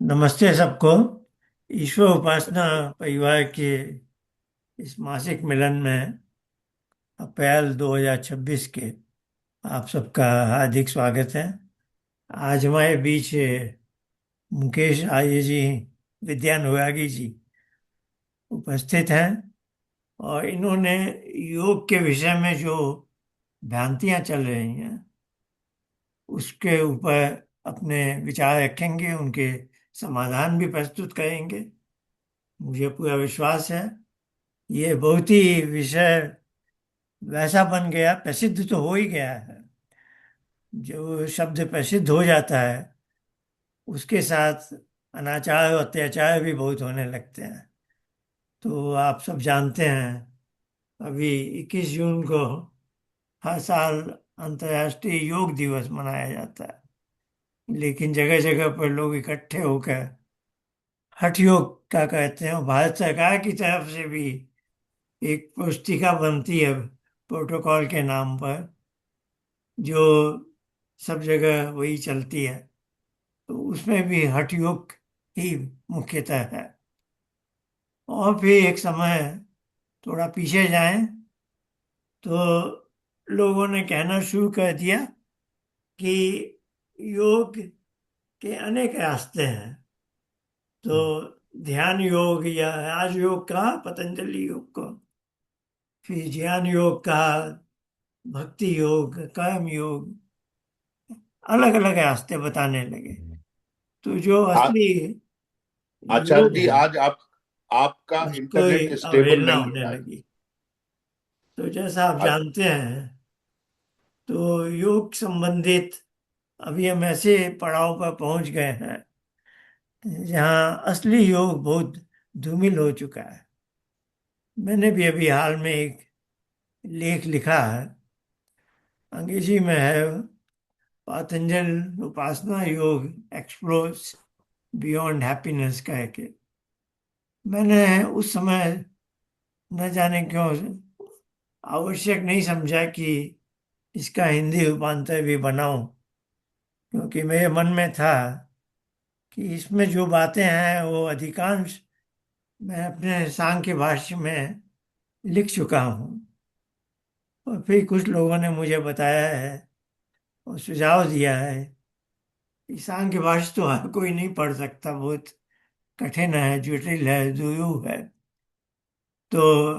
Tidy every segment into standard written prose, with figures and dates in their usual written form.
नमस्ते सबको। ईश्वर उपासना परिवार के इस मासिक मिलन में अप्रैल 2026 के आप सबका हार्दिक स्वागत है। आज हमारे बीच मुकेश आर्य जी, विद्यानुरागी जी उपस्थित हैं और इन्होंने योग के विषय में जो भ्रांतियां चल रही हैं उसके ऊपर अपने विचार रखेंगे, उनके समाधान भी प्रस्तुत करेंगे। मुझे पूरा विश्वास है ये बहुत ही विषय वैसा बन गया, प्रसिद्ध तो हो ही गया है। जो शब्द प्रसिद्ध हो जाता है उसके साथ अनाचार और अत्याचार भी बहुत होने लगते हैं। तो आप सब जानते हैं अभी 21 जून को हर साल अंतर्राष्ट्रीय योग दिवस मनाया जाता है, लेकिन जगह जगह पर लोग इकट्ठे होकर हठ योग का कहते हैं। और भारत सरकार की तरफ से भी एक पुस्तिका बनती है प्रोटोकॉल के नाम पर, जो सब जगह वही चलती है। तो उसमें भी हठ योग ही मुख्यतः है। और फिर एक समय थोड़ा पीछे जाएं तो लोगों ने कहना शुरू कर दिया कि योग के अनेक रास्ते हैं। तो ध्यान योग या राजयोग कहा, पतंजलि योग को, फिर ज्ञान योग कहा, भक्ति योग, कर्म योग, अलग अलग रास्ते बताने लगे। तो जो आ, असली आचार्य योग जी, है आज आपका उसको इंटरनेट स्टेबल अवहेलना नहीं होने है। लगी। तो जैसा आप आज जानते हैं, तो योग संबंधित अभी हम ऐसे पड़ाव पर पहुंच गए हैं जहां असली योग बहुत धूमिल हो चुका है। मैंने भी अभी हाल में एक लेख लिखा है, अंग्रेजी में है, पतंजल उपासना योग एक्सप्लोर्स बियॉन्ड हैप्पीनेस कह के। मैंने उस समय न जाने क्यों आवश्यक नहीं समझा कि इसका हिंदी रूपांतर भी बनाऊं, क्योंकि मेरे मन में था कि इसमें जो बातें हैं वो अधिकांश मैं अपने सांख्य भाष्य में लिख चुका हूँ। और फिर कुछ लोगों ने मुझे बताया है और सुझाव दिया है कि सांख्य भाष्य तो हर कोई नहीं पढ़ सकता, बहुत कठिन है, जटिल है, दुरूह है। तो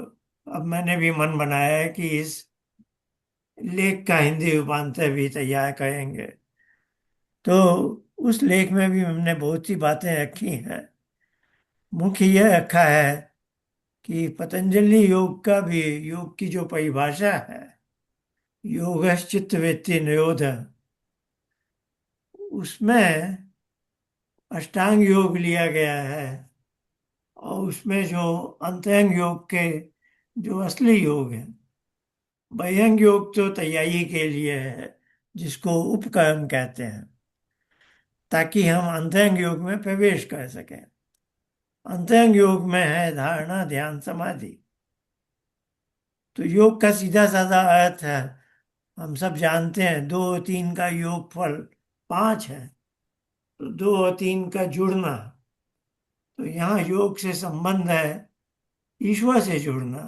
अब मैंने भी मन बनाया है कि इस लेख का हिंदी रूपांतर भी तैयार करेंगे। तो उस लेख में भी हमने बहुत सी बातें रखी हैं। मुख्य यह रखा है कि पतंजलि योग का भी, योग की जो परिभाषा है, योगश्चित्त वृत्ति निरोध, उसमें अष्टांग योग लिया गया है। और उसमें जो अंतरंग योग के जो असली योग है, बहिरंग योग तो तैयारी के लिए है, जिसको उपकर्म कहते हैं, ताकि हम अंतरंग योग में प्रवेश कर सकें। अंतरंग योग में है धारणा, ध्यान, समाधि। तो योग का सीधा साधा अर्थ है, हम सब जानते हैं, दो और तीन का योगफल पांच है। तो दो और तीन का जुड़ना, तो यहाँ योग से संबंध है ईश्वर से जुड़ना।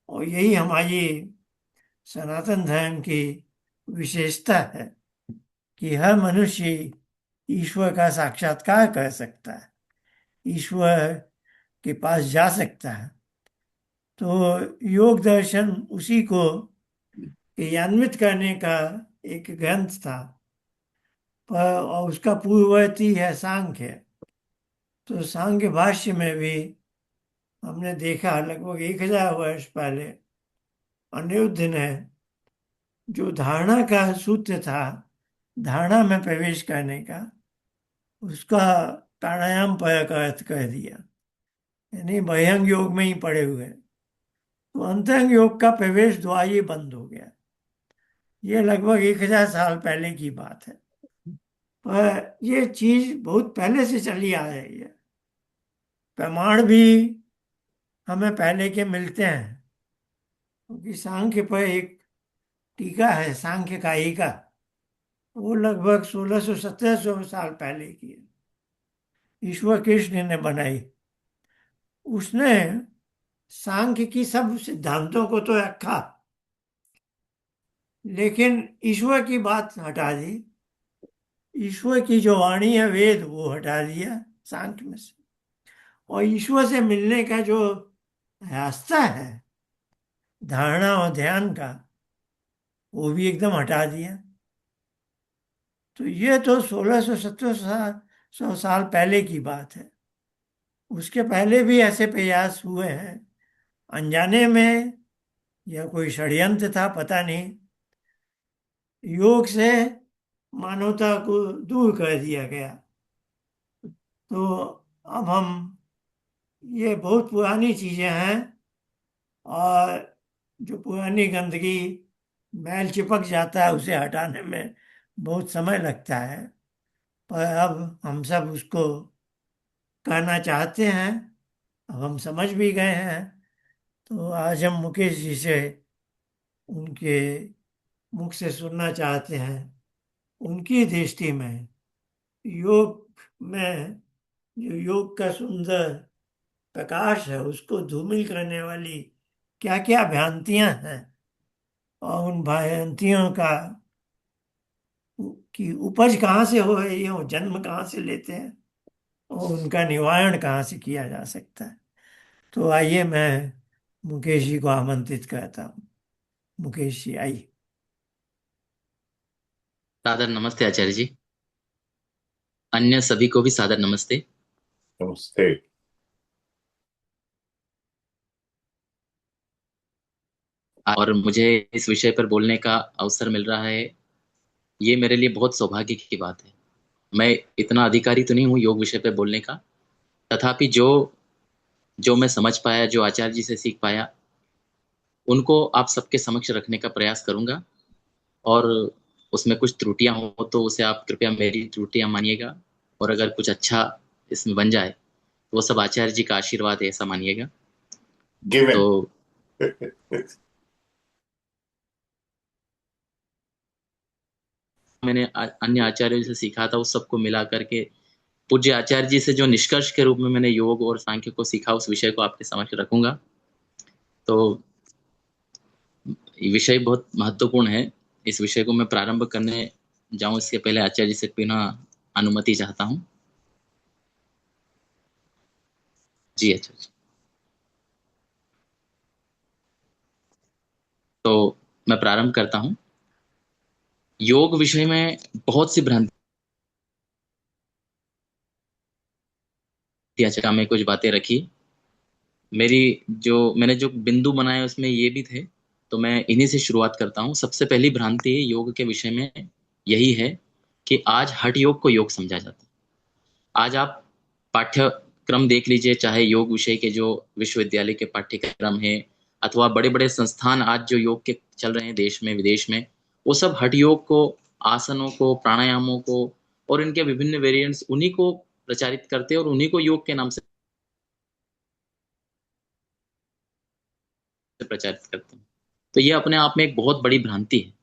और यही हमारी सनातन धर्म की विशेषता है कि हर मनुष्य ईश्वर का साक्षात्कार कर सकता है, ईश्वर के पास जा सकता है। तो योग दर्शन उसी को क्रियान्वित करने का एक ग्रंथ था। पर और उसका पूर्ववर्ती है सांख्य। तो सांख्य भाष्य में भी हमने देखा लगभग 1000 वर्ष पहले अनिरुद्ध ने जो धारणा का सूत्र था, धारणा में प्रवेश करने का, उसका प्राणायाम पर का अर्थ कर दिया, यानी बह्यंग योग में ही पड़े हुए। तो अंतरंग योग का प्रवेश द्वार ही बंद हो गया। ये लगभग 1000 साल पहले की बात है। पर ये चीज बहुत पहले से चली आ रही है। प्रमाण भी हमें पहले के मिलते हैं, क्योंकि सांख्य पर एक टीका है, सांख्य कायिका, वो लगभग 1600 1700 साल पहले की है। ईश्वर कृष्ण ने बनाई। उसने सांख्य की सब सिद्धांतों को तो रखा, लेकिन ईश्वर की बात हटा दी। ईश्वर की जो वाणी है, वेद, वो हटा दिया सांख्य में से। और ईश्वर से मिलने का जो रास्ता है, धारणा और ध्यान का, वो भी एकदम हटा दिया। तो ये तो 1600 1700 साल पहले की बात है। उसके पहले भी ऐसे प्रयास हुए हैं, अनजाने में या कोई षड्यंत्र था, पता नहीं। योग से मानवता को दूर कर दिया गया। तो अब हम, ये बहुत पुरानी चीजें हैं, और जो पुरानी गंदगी, मैल चिपक जाता है, उसे हटाने में बहुत समय लगता है। पर अब हम सब उसको करना चाहते हैं। अब हम समझ भी गए हैं। तो आज हम मुकेश जी से, उनके मुख से सुनना चाहते हैं, उनकी दृष्टि में योग में जो योग का सुंदर प्रकाश है, उसको धूमिल करने वाली क्या क्या भ्रांतियां हैं, और उन भ्रांतियों का की उपज कहाँ से हो रही है, वो जन्म कहाँ से लेते हैं, और उनका निवारण कहाँ से किया जा सकता है। तो आइए, मैं मुकेश जी को आमंत्रित करता हूँ। मुकेश जी, आइए। सादर नमस्ते आचार्य जी। अन्य सभी को भी सादर नमस्ते। नमस्ते। और मुझे इस विषय पर बोलने का अवसर मिल रहा है, ये मेरे लिए बहुत सौभाग्य की बात है। मैं इतना अधिकारी तो नहीं हूँ योग विषय पर बोलने का, तथापि जो जो मैं समझ पाया, जो आचार्य जी से सीख पाया, उनको आप सबके समक्ष रखने का प्रयास करूंगा। और उसमें कुछ त्रुटियां हो तो उसे आप कृपया मेरी त्रुटियां मानिएगा, और अगर कुछ अच्छा इसमें बन जाए तो वो सब आचार्य जी का आशीर्वाद है, ऐसा मानिएगा। गिवन। तो मैंने अन्य आचार्यों से सीखा था, उस सबको मिला करके पूज्य आचार्य जी से जो निष्कर्ष के रूप में मैंने योग और सांख्य को सीखा, उस विषय को आपके समक्ष रखूंगा। तो ये विषय बहुत महत्वपूर्ण है। इस विषय को मैं प्रारंभ करने जाऊं इसके पहले आचार्य जी से पुनः अनुमति चाहता हूं। जी आचार्य जी। तो मैं प्रारंभ करता हूं। योग विषय में बहुत सी भ्रांतियां में कुछ बातें रखी। मेरी जो मैंने जो बिंदु बनाए उसमें ये भी थे, तो मैं इन्हीं से शुरुआत करता हूँ। सबसे पहली भ्रांति योग के विषय में यही है कि आज हठ योग को योग समझा जाता है। आज आप पाठ्यक्रम देख लीजिए, चाहे योग विषय के जो विश्वविद्यालय के पाठ्यक्रम है, अथवा बड़े बड़े संस्थान आज जो योग के चल रहे हैं देश में विदेश में, वो सब हठ योग को, आसनों को, प्राणायामों को और इनके विभिन्न वेरिएंट्स, उन्हीं को प्रचारित करते हैं और उन्हीं को योग के नाम से प्रचारित करते हैं। तो ये अपने आप में एक बहुत बड़ी भ्रांति है।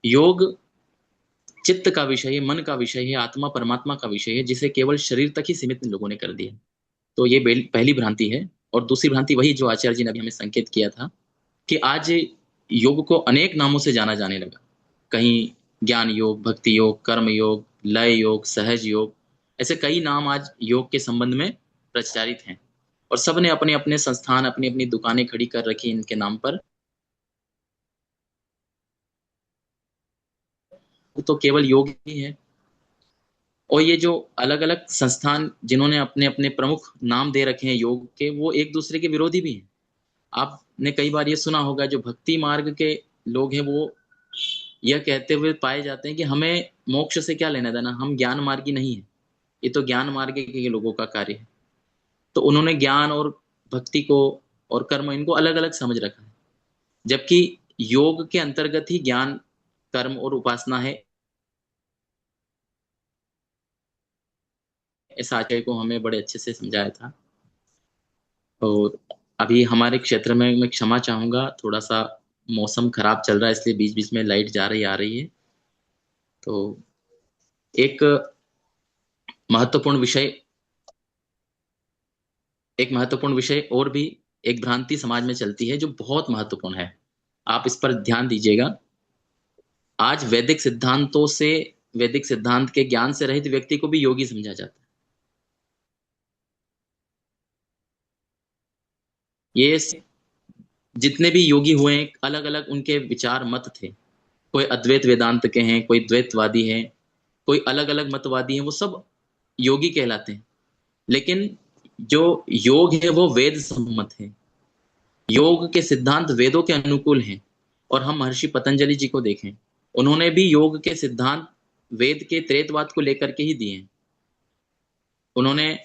योग चित्त का विषय है, मन का विषय है, आत्मा परमात्मा का विषय है, जिसे केवल शरीर तक ही सीमित इन लोगों ने कर दिया। तो ये पहली भ्रांति है। और दूसरी भ्रांति वही जो आचार्य जी ने अभी हमें संकेत किया था कि आज योग को अनेक नामों से जाना जाने लगा। कहीं ज्ञान योग, भक्ति योग, कर्म योग, लय योग, सहज योग, ऐसे कई नाम आज योग के संबंध में प्रचारित हैं। और सबने अपने अपने संस्थान, अपनी अपनी दुकानें खड़ी कर रखी इनके नाम पर। तो केवल योग ही है। और ये जो अलग अलग संस्थान जिन्होंने अपने अपने प्रमुख नाम दे रखे हैं योग के, वो एक दूसरे के विरोधी भी हैं। आपने कई बार ये सुना होगा, जो भक्ति मार्ग के लोग हैं वो यह कहते हुए पाए जाते हैं कि हमें मोक्ष से क्या लेना देना, हम ज्ञान मार्गी नहीं है, ये तो ज्ञान मार्ग के लोगों का कार्य है। तो उन्होंने ज्ञान और भक्ति को और कर्म, इनको अलग अलग समझ रखा है। जबकि योग के अंतर्गत ही ज्ञान, कर्म और उपासना है। इस आशय को हमें बड़े अच्छे से समझाया था। और अभी हमारे क्षेत्र में, मैं क्षमा चाहूंगा, थोड़ा सा मौसम खराब चल रहा है, इसलिए बीच बीच में लाइट जा रही आ रही है। तो एक महत्वपूर्ण विषय एक महत्वपूर्ण विषय और भी, एक भ्रांति समाज में चलती है जो बहुत महत्वपूर्ण है, आप इस पर ध्यान दीजिएगा। आज वैदिक सिद्धांत के ज्ञान से रहित व्यक्ति को भी योगी समझा जाता है। ये जितने भी योगी हुए हैं, अलग अलग उनके विचार मत थे। कोई अद्वैत वेदांत के हैं, कोई द्वैतवादी हैं, कोई अलग अलग मतवादी हैं, वो सब योगी कहलाते हैं। लेकिन जो योग है वो वेद सम्मत है। योग के सिद्धांत वेदों के अनुकूल हैं। और हम महर्षि पतंजलि जी को देखें, उन्होंने भी योग के सिद्धांत वेद के त्रैतवाद को लेकर के ही दिए हैं। उन्होंने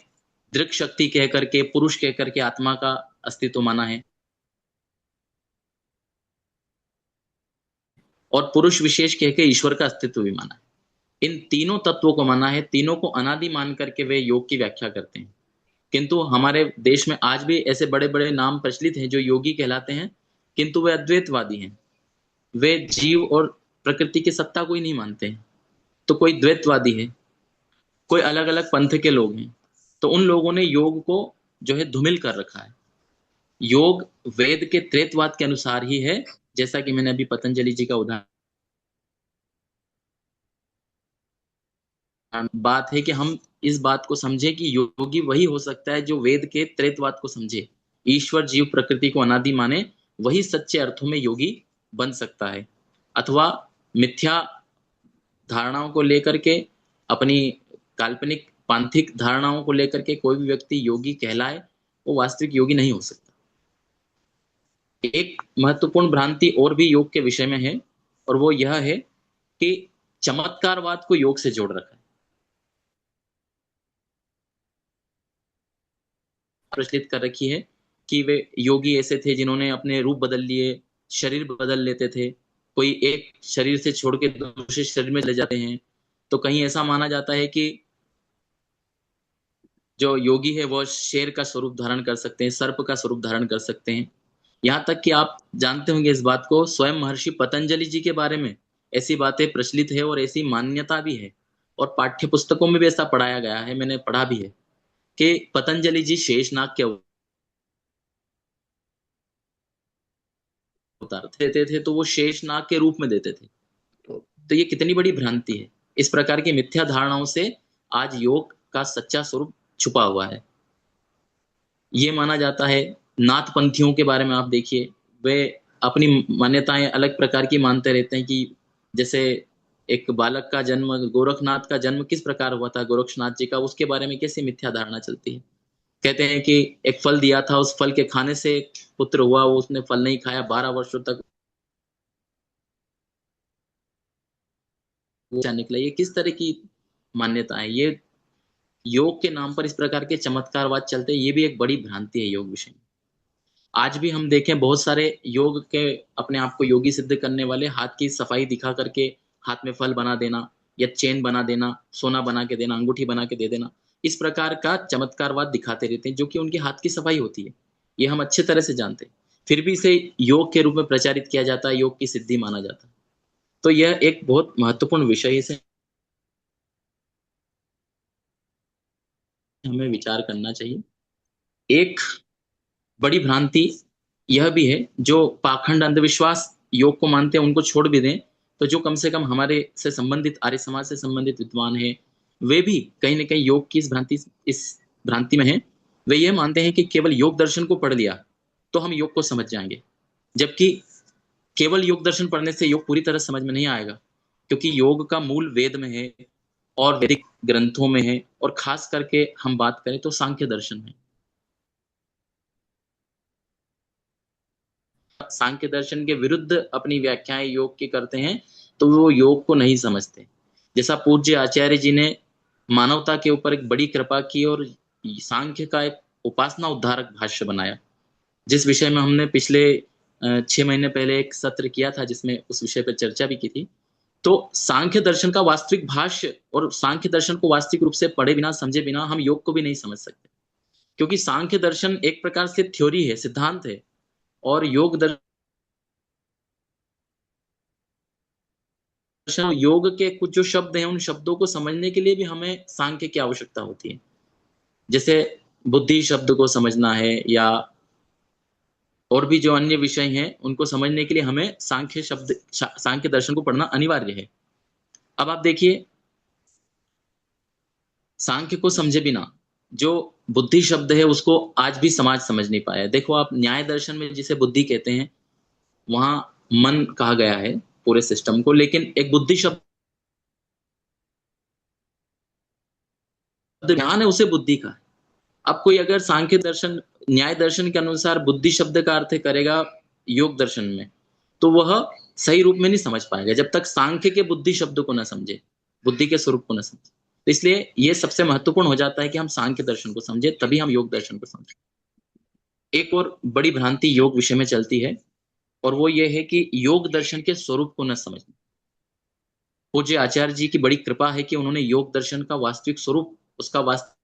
दृक् शक्ति कह करके, पुरुष कह करके आत्मा का अस्तित्व माना है, और पुरुष विशेष कह के ईश्वर का अस्तित्व भी माना है। इन तीनों तत्वों को माना है, तीनों को अनादि मान करके वे योग की व्याख्या करते हैं। किंतु हमारे देश में आज भी ऐसे बड़े बड़े नाम प्रचलित हैं जो योगी कहलाते हैं, किंतु वे अद्वैतवादी हैं। वे जीव और प्रकृति की सत्ता को ही नहीं मानते हैं। तो कोई द्वैतवादी है, कोई अलग अलग पंथ के लोग हैं। तो उन लोगों ने योग को जो है धूमिल कर रखा है। योग वेद के त्रैतवाद के अनुसार ही है, जैसा कि मैंने अभी पतंजलि जी का उदाहरण। बात है कि हम इस बात को समझे कि योगी वही हो सकता है जो वेद के त्रैतवाद को समझे, ईश्वर जीव प्रकृति को अनादि माने, वही सच्चे अर्थों में योगी बन सकता है। अथवा मिथ्या धारणाओं को लेकर के, अपनी काल्पनिक पांथिक धारणाओं को लेकर के कोई भी व्यक्ति योगी कहलाए, वो वास्तविक योगी नहीं हो सकता। एक महत्वपूर्ण भ्रांति और भी योग के विषय में है, और वो यह है कि चमत्कारवाद को योग से जोड़ रखा है। प्रचलित कर रखी है कि वे योगी ऐसे थे जिन्होंने अपने रूप बदल लिए, शरीर बदल लेते थे, कोई एक शरीर से छोड़ के दूसरे शरीर में चले जाते हैं। तो कहीं ऐसा माना जाता है कि जो योगी है वो शेर का स्वरूप धारण कर सकते हैं, सर्प का स्वरूप धारण कर सकते हैं। यहाँ तक कि आप जानते होंगे इस बात को, स्वयं महर्षि पतंजलि जी के बारे में ऐसी बातें प्रचलित है और ऐसी मान्यता भी है, और पाठ्य पुस्तकों में भी ऐसा पढ़ाया गया है, मैंने पढ़ा भी है कि पतंजलि जी शेषनाग के अवतार देते थे, तो वो शेषनाग के रूप में देते थे। तो ये कितनी बड़ी भ्रांति है। इस प्रकार की मिथ्या धारणाओं से आज योग का सच्चा स्वरूप छुपा हुआ है। ये माना जाता है, नाथपंथियों के बारे में आप देखिए, वे अपनी मान्यताएं अलग प्रकार की मानते रहते हैं कि जैसे एक बालक का जन्म, गोरखनाथ का जन्म किस प्रकार हुआ था, गोरक्षनाथ जी का, उसके बारे में कैसे मिथ्या धारणा चलती है। कहते हैं कि एक फल दिया था, उस फल के खाने से पुत्र हुआ, वो उसने फल नहीं खाया, 12 वर्षों तक वो निकला। ये किस तरह की मान्यता है। ये योग के नाम पर इस प्रकार के चमत्कारवाद चलते हैं, ये भी एक बड़ी भ्रांति है योग विषय में। आज भी हम देखें, बहुत सारे योग के अपने आप को योगी सिद्ध करने वाले हाथ की सफाई दिखा करके हाथ में फल बना देना, या चेन बना देना, सोना बना के देना, अंगूठी बना के दे देना, इस प्रकार का चमत्कारवाद दिखाते रहते हैं, जो कि उनके हाथ की सफाई होती है। ये हम अच्छे तरह से जानते हैं, फिर भी इसे योग के रूप में प्रचारित किया जाता है, योग की सिद्धि माना जाता है। तो यह एक बहुत महत्वपूर्ण विषय है, इसे हमें विचार करना चाहिए। एक बड़ी भ्रांति यह भी है, जो पाखंड अंधविश्वास योग को मानते हैं उनको छोड़ भी दें, तो जो कम से कम हमारे से संबंधित, आर्य समाज से संबंधित विद्वान है, वे भी कहीं ना कहीं योग की इस भ्रांति में है। वे ये मानते हैं कि केवल योग दर्शन को पढ़ लिया तो हम योग को समझ जाएंगे, जबकि केवल योग दर्शन पढ़ने से योग पूरी तरह समझ में नहीं आएगा, क्योंकि योग का मूल वेद में है और वैदिक ग्रंथों में है, और खास करके हम बात करें तो सांख्य दर्शन में। सांख्य दर्शन के विरुद्ध अपनी व्याख्याएं योग की करते हैं, तो वो योग को नहीं समझते। जैसा पूज्य आचार्य जी ने मानवता के ऊपर एक बड़ी कृपा की और सांख्य का एक उपासना उद्धारक भाष्य बनाया, जिस विषय में हमने पिछले 6 महीने पहले एक सत्र किया था, जिसमें उस विषय पर चर्चा भी की थी। तो सांख्य दर्शन का वास्तविक भाष्य और सांख्य दर्शन को वास्तविक रूप से पढ़े बिना, समझे बिना हम योग को भी नहीं समझ सकते, क्योंकि सांख्य दर्शन एक प्रकार से थ्योरी है, सिद्धांत है, और योग दर्शन, योग के कुछ जो शब्द हैं, उन शब्दों को समझने के लिए भी हमें सांख्य की आवश्यकता होती है। जैसे बुद्धि शब्द को समझना है या और भी जो अन्य विषय हैं उनको समझने के लिए हमें सांख्य दर्शन को पढ़ना अनिवार्य है। अब आप देखिए, सांख्य को समझे बिना जो बुद्धि शब्द है उसको आज भी समाज समझ नहीं पाया। देखो आप न्याय दर्शन में जिसे बुद्धि कहते हैं वहां मन कहा गया है पूरे सिस्टम को, लेकिन एक बुद्धि शब्द ज्ञान है उसे बुद्धि का है। अब कोई अगर सांख्य दर्शन न्याय दर्शन के अनुसार बुद्धि शब्द का अर्थ करेगा योग दर्शन में, तो वह सही रूप में नहीं समझ पाएगा जब तक सांख्य के बुद्धि शब्द को न समझे, बुद्धि के स्वरूप को न समझे। तो इसलिए यह सबसे महत्वपूर्ण हो जाता है कि हम सांख्य दर्शन को समझे, तभी हम योग दर्शन को समझें। एक और बड़ी भ्रांति योग विषय में चलती है और वो ये है कि योग दर्शन के स्वरूप को न समझना। पूज्य आचार्य जी की बड़ी कृपा है कि उन्होंने योग दर्शन का वास्तविक स्वरूप, उसका वास्तविक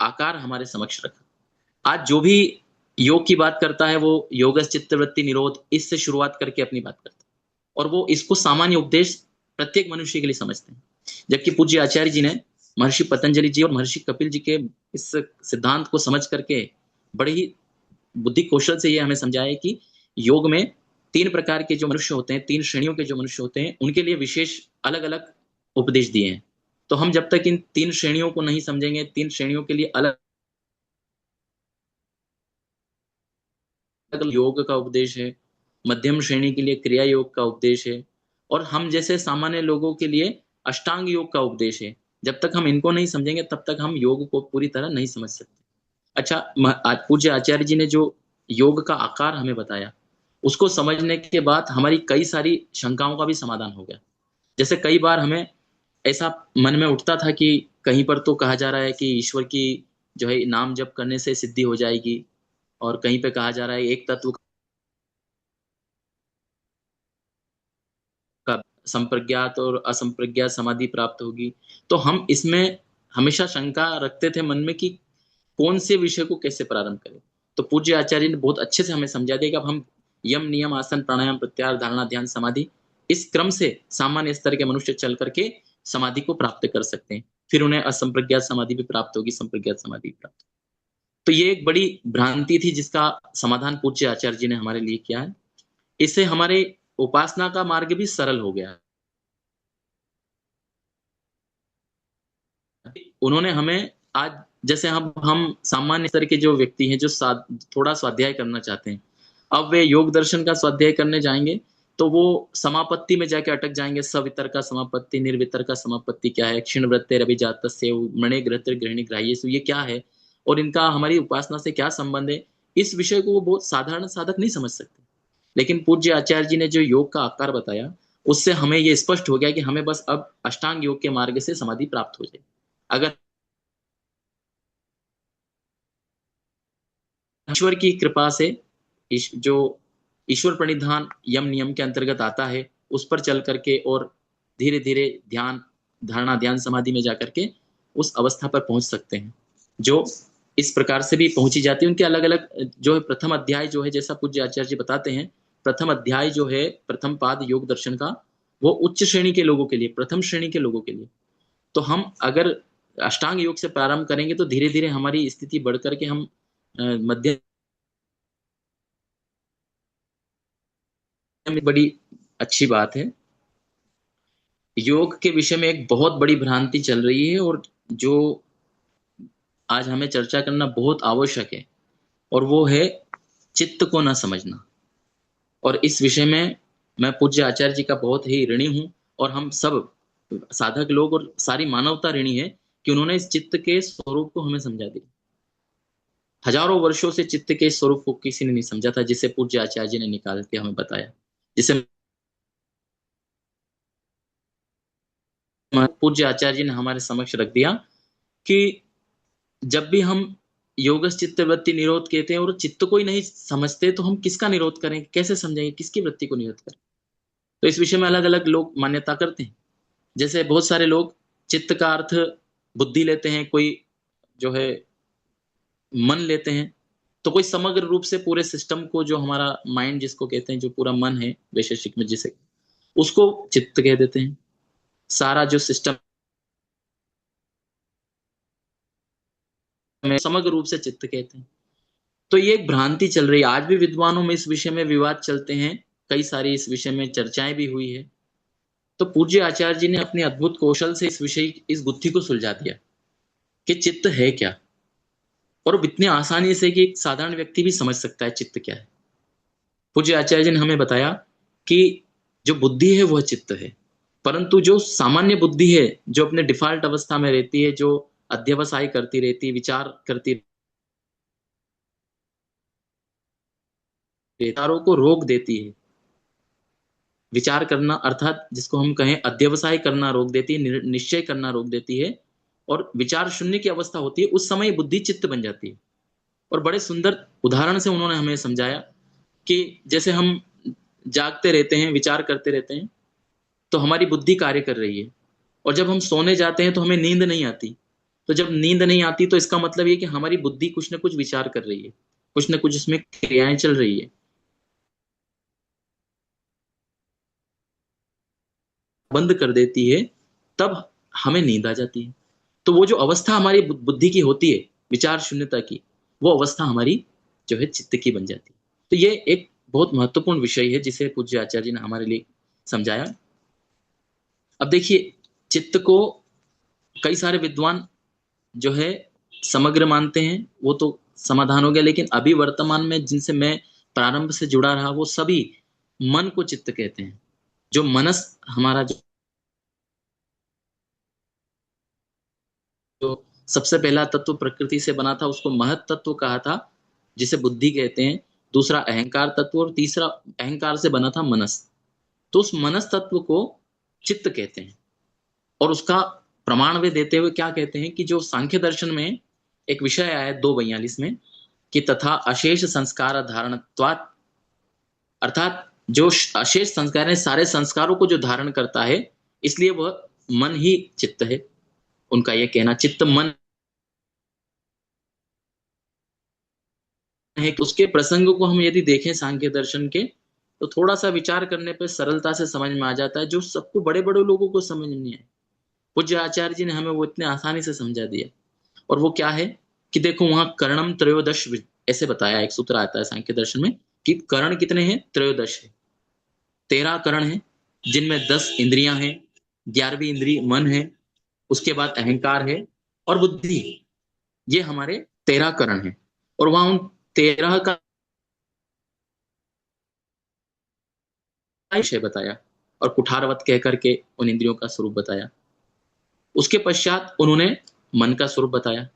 आकार हमारे समक्ष रखा। आज जो भी योग की बात करता है वो योगस चित्तवृत्ति निरोध इससे शुरुआत करके अपनी बात करता है और वो इसको सामान्य उपदेश प्रत्येक मनुष्य के लिए समझते हैं। जबकि पूज्य आचार्य जी ने महर्षि पतंजलि जी और महर्षि कपिल जी के इस सिद्धांत को समझ करके बड़े ही बुद्धि कौशल से ये हमें समझाया कि योग में 3 प्रकार के जो मनुष्य होते हैं, 3 श्रेणियों के जो मनुष्य होते हैं, उनके लिए विशेष अलग अलग उपदेश दिए हैं। तो हम जब तक इन 3 श्रेणियों को नहीं समझेंगे, 3 श्रेणियों के लिए अलग योग का उपदेश है, मध्यम श्रेणी के लिए क्रिया योग का उपदेश है और हम जैसे सामान्य लोगों के लिए अष्टांग योग का उपदेश है। जब तक हम इनको नहीं समझेंगे तब तक हम योग को पूरी तरह नहीं समझ सकते। अच्छा, पूज्य आचार्य जी ने जो योग का आकार हमें बताया उसको समझने के बाद हमारी कई सारी शंकाओं का भी समाधान हो गया। जैसे कई बार हमें ऐसा मन में उठता था कि कहीं पर तो कहा जा रहा है कि ईश्वर की जो है नाम जप करने से सिद्धि हो जाएगी और कहीं पे कहा जा रहा है एक तत्व का संप्रज्ञात और असंप्रज्ञात समाधि प्राप्त होगी। तो हम इसमें हमेशा शंका रखते थे मन में कि कौन से विषय को कैसे प्रारंभ करें। तो पूज्य आचार्य ने बहुत अच्छे से हमें समझा दिया कि अब हम यम नियम आसन प्राणायाम प्रत्याहार धारणा ध्यान समाधि इस क्रम से सामान्य स्तर के मनुष्य चल करके समाधि को प्राप्त कर सकते हैं। फिर उन्हें असंप्रज्ञात समाधि भी प्राप्त होगी, संप्रज्ञात समाधि भी प्राप्त। तो ये एक बड़ी भ्रांति थी जिसका समाधान पूज्य आचार्य जी ने हमारे लिए किया है। इससे हमारे उपासना का मार्ग भी सरल हो गया। उन्होंने हमें आज जैसे हम सामान्य स्तर के जो व्यक्ति हैं जो थोड़ा स्वाध्याय करना चाहते हैं, अब वे योग दर्शन का स्वाध्याय करने जाएंगे तो वो समापत्ति में जाके अटक जाएंगे। सवितर का समापत्ति, निर्वितर का समापत्ति क्या है, क्षीण वृत्तेर अभिजातस्य मणे गृहतिर गृहिणी ग्राह्येषु, ये क्या है और इनका हमारी उपासना से क्या संबंध है, इस विषय को वो बहुत साधारण साधक नहीं समझ सकते। लेकिन पूज्य आचार्य जी ने जो योग का आकार बताया उससे हमें ये स्पष्ट हो गया कि हमें बस अब अष्टांग योग के मार्ग से समाधि प्राप्त हो जाए। अगर ईश्वर की कृपा से जो ईश्वर प्रणिधान यम नियम के अंतर्गत आता है उस पर चल करके और धीरे धीरे ध्यान धारणा ध्यान समाधि में जाकर के उस अवस्था पर पहुंच सकते हैं जो इस प्रकार से भी पहुंची जाती है। उनके अलग अलग जो है प्रथम अध्याय जो है, जैसा पूज्य आचार्य जी बताते हैं, प्रथम अध्याय जो है प्रथम पाद योग दर्शन का वो उच्च श्रेणी के लोगों के लिए, प्रथम श्रेणी के लोगों के लिए। तो हम अगर अष्टांग योग से प्रारंभ करेंगे तो धीरे धीरे हमारी स्थिति बढ़ करके हम मध्य में बड़ी अच्छी बात है। योग के विषय में एक बहुत बड़ी भ्रांति चल रही है और जो आज हमें चर्चा करना बहुत आवश्यक है और वो है चित्त को न समझना। और इस विषय में मैं पूज्य आचार्य जी का बहुत ही ऋणी हूं और हम सब साधक लोग और सारी मानवता ऋणी है कि उन्होंने इस चित्त के स्वरूप को हमें समझा दिया। हजारों वर्षों से चित्त के स्वरूप को किसी ने नहीं समझा था, जिसे पूज्य आचार्य जी ने निकाल के हमें बताया, जिसे पूज्य आचार्य जी ने हमारे समक्ष रख दिया कि जब भी हम योगस चित्त वृत्ति निरोध कहते हैं और चित्त को ही नहीं समझते तो हम किसका निरोध करें, कैसे समझेंगे, किसकी वृत्ति को निरोध करें। तो इस विषय में अलग अलग लोग मान्यता करते हैं। जैसे बहुत सारे लोग चित्त का अर्थ बुद्धि लेते हैं, कोई जो है मन लेते हैं, तो कोई समग्र रूप से पूरे सिस्टम को, जो हमारा माइंड जिसको कहते हैं, जो पूरा मन है वैशेषिक में जिसे, उसको चित्त कह देते हैं। सारा जो सिस्टम में समग्र रूप से चित्त कहते हैं। तो ये एक भ्रांति चल रही है, आज भी विद्वानों में इस विषय में विवाद चलते हैं, कई सारी इस विषय में चर्चाएं भी हुई है। तो पूज्य आचार्य जी ने अपने अद्भुत कौशल से इस गुत्थी को सुलझा दिया कि चित्त है क्या, और इतनी आसानी से कि एक साधारण व्यक्ति भी समझ सकता है चित्त क्या है। पूज्य आचार्य जी ने हमें बताया कि जो बुद्धि है वह चित्त है, परंतु जो सामान्य बुद्धि है, जो अपने डिफॉल्ट अवस्था में रहती है, जो अध्यवसाय करती रहती है, विचार करती, विचारों को रोक देती है, विचार करना अर्थात जिसको हम कहें अध्यवसाय करना रोक देती है, निश्चय करना रोक देती है, और विचार शून्य की अवस्था होती है, उस समय बुद्धि चित्त बन जाती है। और बड़े सुंदर उदाहरण से उन्होंने हमें समझाया कि जैसे हम जागते रहते हैं, विचार करते रहते हैं, तो हमारी बुद्धि कार्य कर रही है, और जब हम सोने जाते हैं तो हमें नींद नहीं आती। तो जब नींद नहीं आती तो इसका मतलब ये कि हमारी बुद्धि कुछ ना कुछ विचार कर रही है, कुछ ना कुछ उसमें क्रियाएं चल रही है, बंद कर देती है, तब हमें नींद आ जाती है। तो वो जो अवस्था हमारी बुद्धि की होती है, विचार शून्यता की, वो अवस्था हमारी जो है चित्त की बन जाती है। तो ये एक बहुत महत्वपूर्ण विषय है जिसे पूज्य आचार्य जी ने हमारे लिए समझाया। अब देखिए, चित्त को कई सारे विद्वान जो है समग्र मानते हैं, वो तो समाधान हो गया, लेकिन अभी वर्तमान में जिनसे मैं प्रारंभ से जुड़ा रहा, वो सभी मन को चित्त कहते हैं। जो मनस हमारा जो सबसे पहला तत्व प्रकृति से बना था, उसको महत तत्व कहा था, जिसे बुद्धि कहते हैं। दूसरा अहंकार तत्व, और तीसरा अहंकार से बना था मनस। तो उस मनस तत्व को चित्त कहते हैं। और उसका प्रमाण वे देते हुए क्या कहते हैं कि जो सांख्य दर्शन में एक विषय आया है 242 में, कि तथा अशेष संस्कार धारणत्वात्, अर्थात जो अशेष संस्कार है, सारे संस्कारों को जो धारण करता है, इसलिए वह मन ही चित्त है। उनका यह कहना, चित्त मन है। उसके प्रसंग को हम यदि देखें सांख्य दर्शन के, तो थोड़ा सा विचार करने पर सरलता से समझ में आ जाता है, जो सबको बड़े बड़े लोगों को समझ नहीं है। पूज्य आचार्य जी ने हमें वो इतने आसानी से समझा दिया। और वो क्या है कि देखो, वहां कर्णम त्रयोदश ऐसे बताया, एक सूत्र आता है सांख्य दर्शन में कि कर्ण कितने हैं, त्रयोदश है, 13 कर्ण है, जिनमें 10 इंद्रियां हैं, 11वीं इंद्रिय मन है, उसके बाद अहंकार है और बुद्धि है। ये हमारे 13 कर्ण है। और वहां उन 13 का विषय बताया और कुठारवत कह करके उन इंद्रियों का स्वरूप बताया। उसके पश्चात उन्होंने मन का स्वरूप बताया।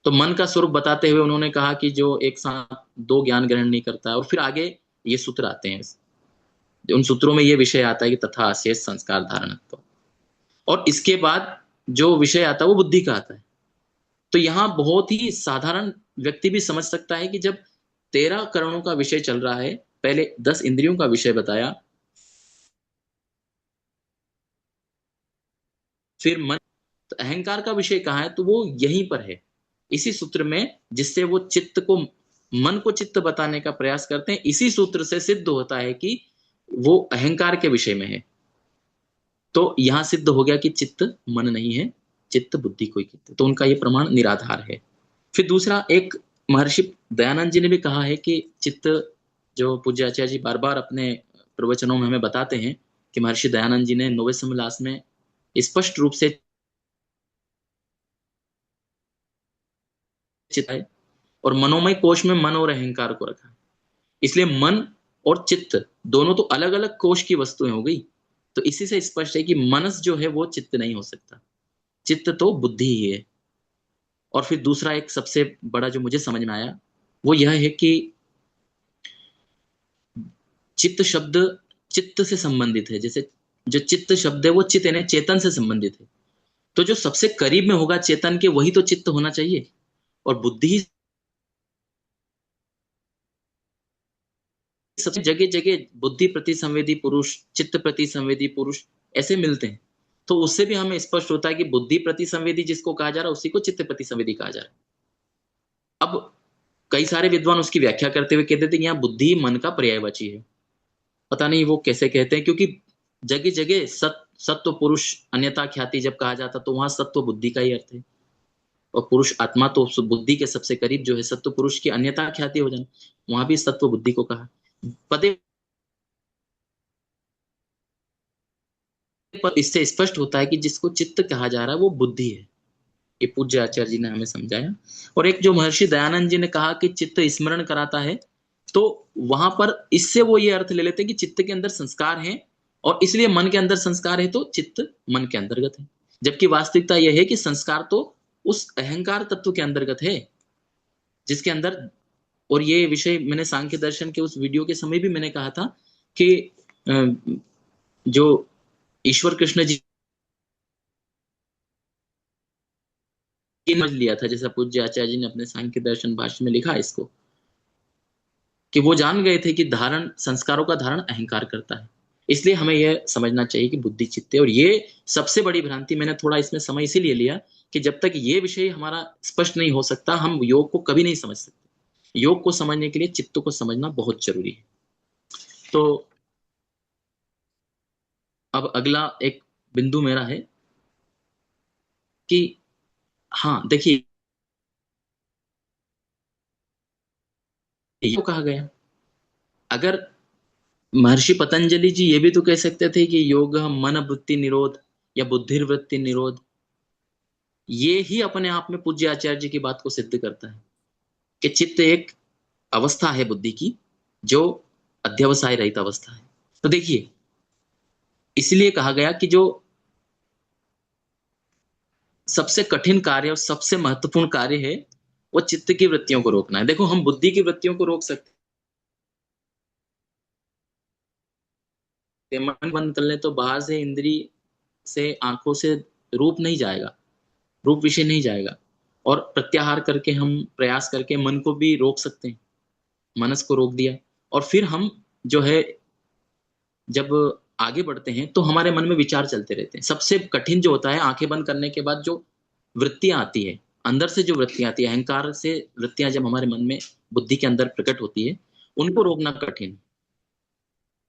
तो मन का स्वरूप बताते हुए उन्होंने कहा कि जो एक साथ दो ज्ञान ग्रहण नहीं करता है। और फिर आगे ये सूत्र आते हैं, उन सूत्रों में ये विषय आता है कि तथा अशेष संस्कार धारणत्व, और इसके बाद जो विषय आता है वो बुद्धि का आता है। तो यहाँ बहुत ही साधारण व्यक्ति भी समझ सकता है कि जब 13 करणों का विषय चल रहा है, पहले 10 इंद्रियों का विषय बताया, फिर मन, तो अहंकार का विषय कहाँ है, तो वो यहीं पर है, इसी सूत्र में, जिससे वो चित्त को, मन को चित्त बताने का प्रयास करते हैं। इसी सूत्र से सिद्ध होता है कि वो अहंकार के विषय में है। तो यहां सिद्ध हो गया कि चित्त मन नहीं है, चित्त बुद्धि को ही कहते, तो उनका ये प्रमाण निराधार है। फिर दूसरा, एक महर्षि दयानंद जी ने भी कहा है कि चित्त, जो पूज्य आचार्य जी बार बार अपने प्रवचनों में हमें बताते हैं कि महर्षि दयानंद जी ने नौवे समविलास में स्पष्ट रूप से चित्त है, और मनोमय कोश में मन और अहंकार को रखा। इसलिए मन और चित्त दोनों तो अलग अलग कोश की वस्तुएं हो गई। तो इसी से स्पष्ट है कि मनस जो है वो चित्त नहीं हो सकता, चित्त तो बुद्धि ही है। और फिर दूसरा एक सबसे बड़ा जो मुझे समझ में आया, वो यह है कि चित्त शब्द चित्त से संबंधित है। जैसे जो चित्त शब्द है वो चित्त यानी चेतन से संबंधित है। तो जो सबसे करीब में होगा चेतन के, वही तो चित्त होना चाहिए। और बुद्धि सबसे जगह जगह बुद्धि प्रति संवेदी पुरुष, चित्त प्रति संवेदी पुरुष ऐसे मिलते हैं। तो उससे भी हमें स्पष्ट होता है कि बुद्धि प्रति संवेदी जिसको कहा जा रहा है, उसी को चित्त प्रति संवेदी कहा जा रहा है। अब कई सारे विद्वान उसकी व्याख्या करते हुए कहते थे कि यहाँ बुद्धि मन का पर्यायवाची है। पता नहीं वो कैसे कहते हैं, क्योंकि जगह जगह सत्व पुरुष अन्यथा ख्याति जब कहा जाता, तो वहां सत्व बुद्धि का ही अर्थ है। और पुरुष आत्मा तो बुद्धि के सबसे करीब जो है सत्व पुरुष की अन्यथा ख्याति हो जाना, वहां भी सत्व बुद्धि को कहा। पदे पर इससे स्पष्ट होता है कि जिसको चित्त कहा जा रहा है वो बुद्धि है। ये पूज्य आचार्य जी ने हमें समझाया। और एक जो महर्षि दयानंद जी ने कहा कि चित्त स्मरण कराता है, तो वहां पर इससे वो ये अर्थ ले लेते हैं कि चित्त के अंदर संस्कार है और इसलिए मन के अंदर संस्कार है तो चित्त मन के अंतर्गत है। जबकि वास्तविकता यह है कि संस्कार तो उस अहंकार तत्व के अंतर्गत है जिसके अंदर, और ये विषय मैंने सांख्य दर्शन के उस वीडियो के समय भी मैंने कहा था कि जो ईश्वर कृष्ण जी समझ लिया था, जैसा पूज्य आचार्य जी ने अपने सांख्य दर्शन भाष्य में लिखा इसको, कि वो जान गए थे कि धारण, संस्कारों का धारण अहंकार करता है। इसलिए हमें यह समझना चाहिए कि बुद्धि चित्त है। और ये सबसे बड़ी भ्रांति, मैंने थोड़ा इसमें समय इसीलिए लिया कि जब तक ये विषय हमारा स्पष्ट नहीं हो सकता हम योग को कभी नहीं समझ सकते। योग को समझने के लिए चित्त को समझना बहुत जरूरी है। तो अब अगला एक बिंदु मेरा है कि हाँ देखिए, ये कहा गया, अगर महर्षि पतंजलि जी ये भी तो कह सकते थे कि योग मन वृत्ति निरोध या बुद्धिर्वृत्ति निरोध, ये ही अपने आप में पूज्य आचार्य जी की बात को सिद्ध करता है कि चित्त एक अवस्था है बुद्धि की जो अध्यवसाय रहित अवस्था है। तो देखिए, इसलिए कहा गया कि जो सबसे कठिन कार्य और सबसे महत्वपूर्ण कार्य है वो चित्त की वृत्तियों को रोकना है। देखो, हम बुद्धि की वृत्तियों को रोक सकते हैं, मन बंद कर ले तो बाहर से इंद्री से, आंखों से रूप नहीं जाएगा, रूप विषय नहीं जाएगा। और प्रत्याहार करके, हम प्रयास करके मन को भी रोक सकते हैं। मनस को रोक दिया और फिर हम जो है जब आगे बढ़ते हैं तो हमारे मन में विचार चलते रहते हैं। सबसे कठिन जो होता है, आंखें बंद करने के बाद जो वृत्तियां आती है, अंदर से जो वृत्तियां आती है, अहंकार से वृत्तियां जब हमारे मन में, बुद्धि के अंदर प्रकट होती है, उनको रोकना कठिन है।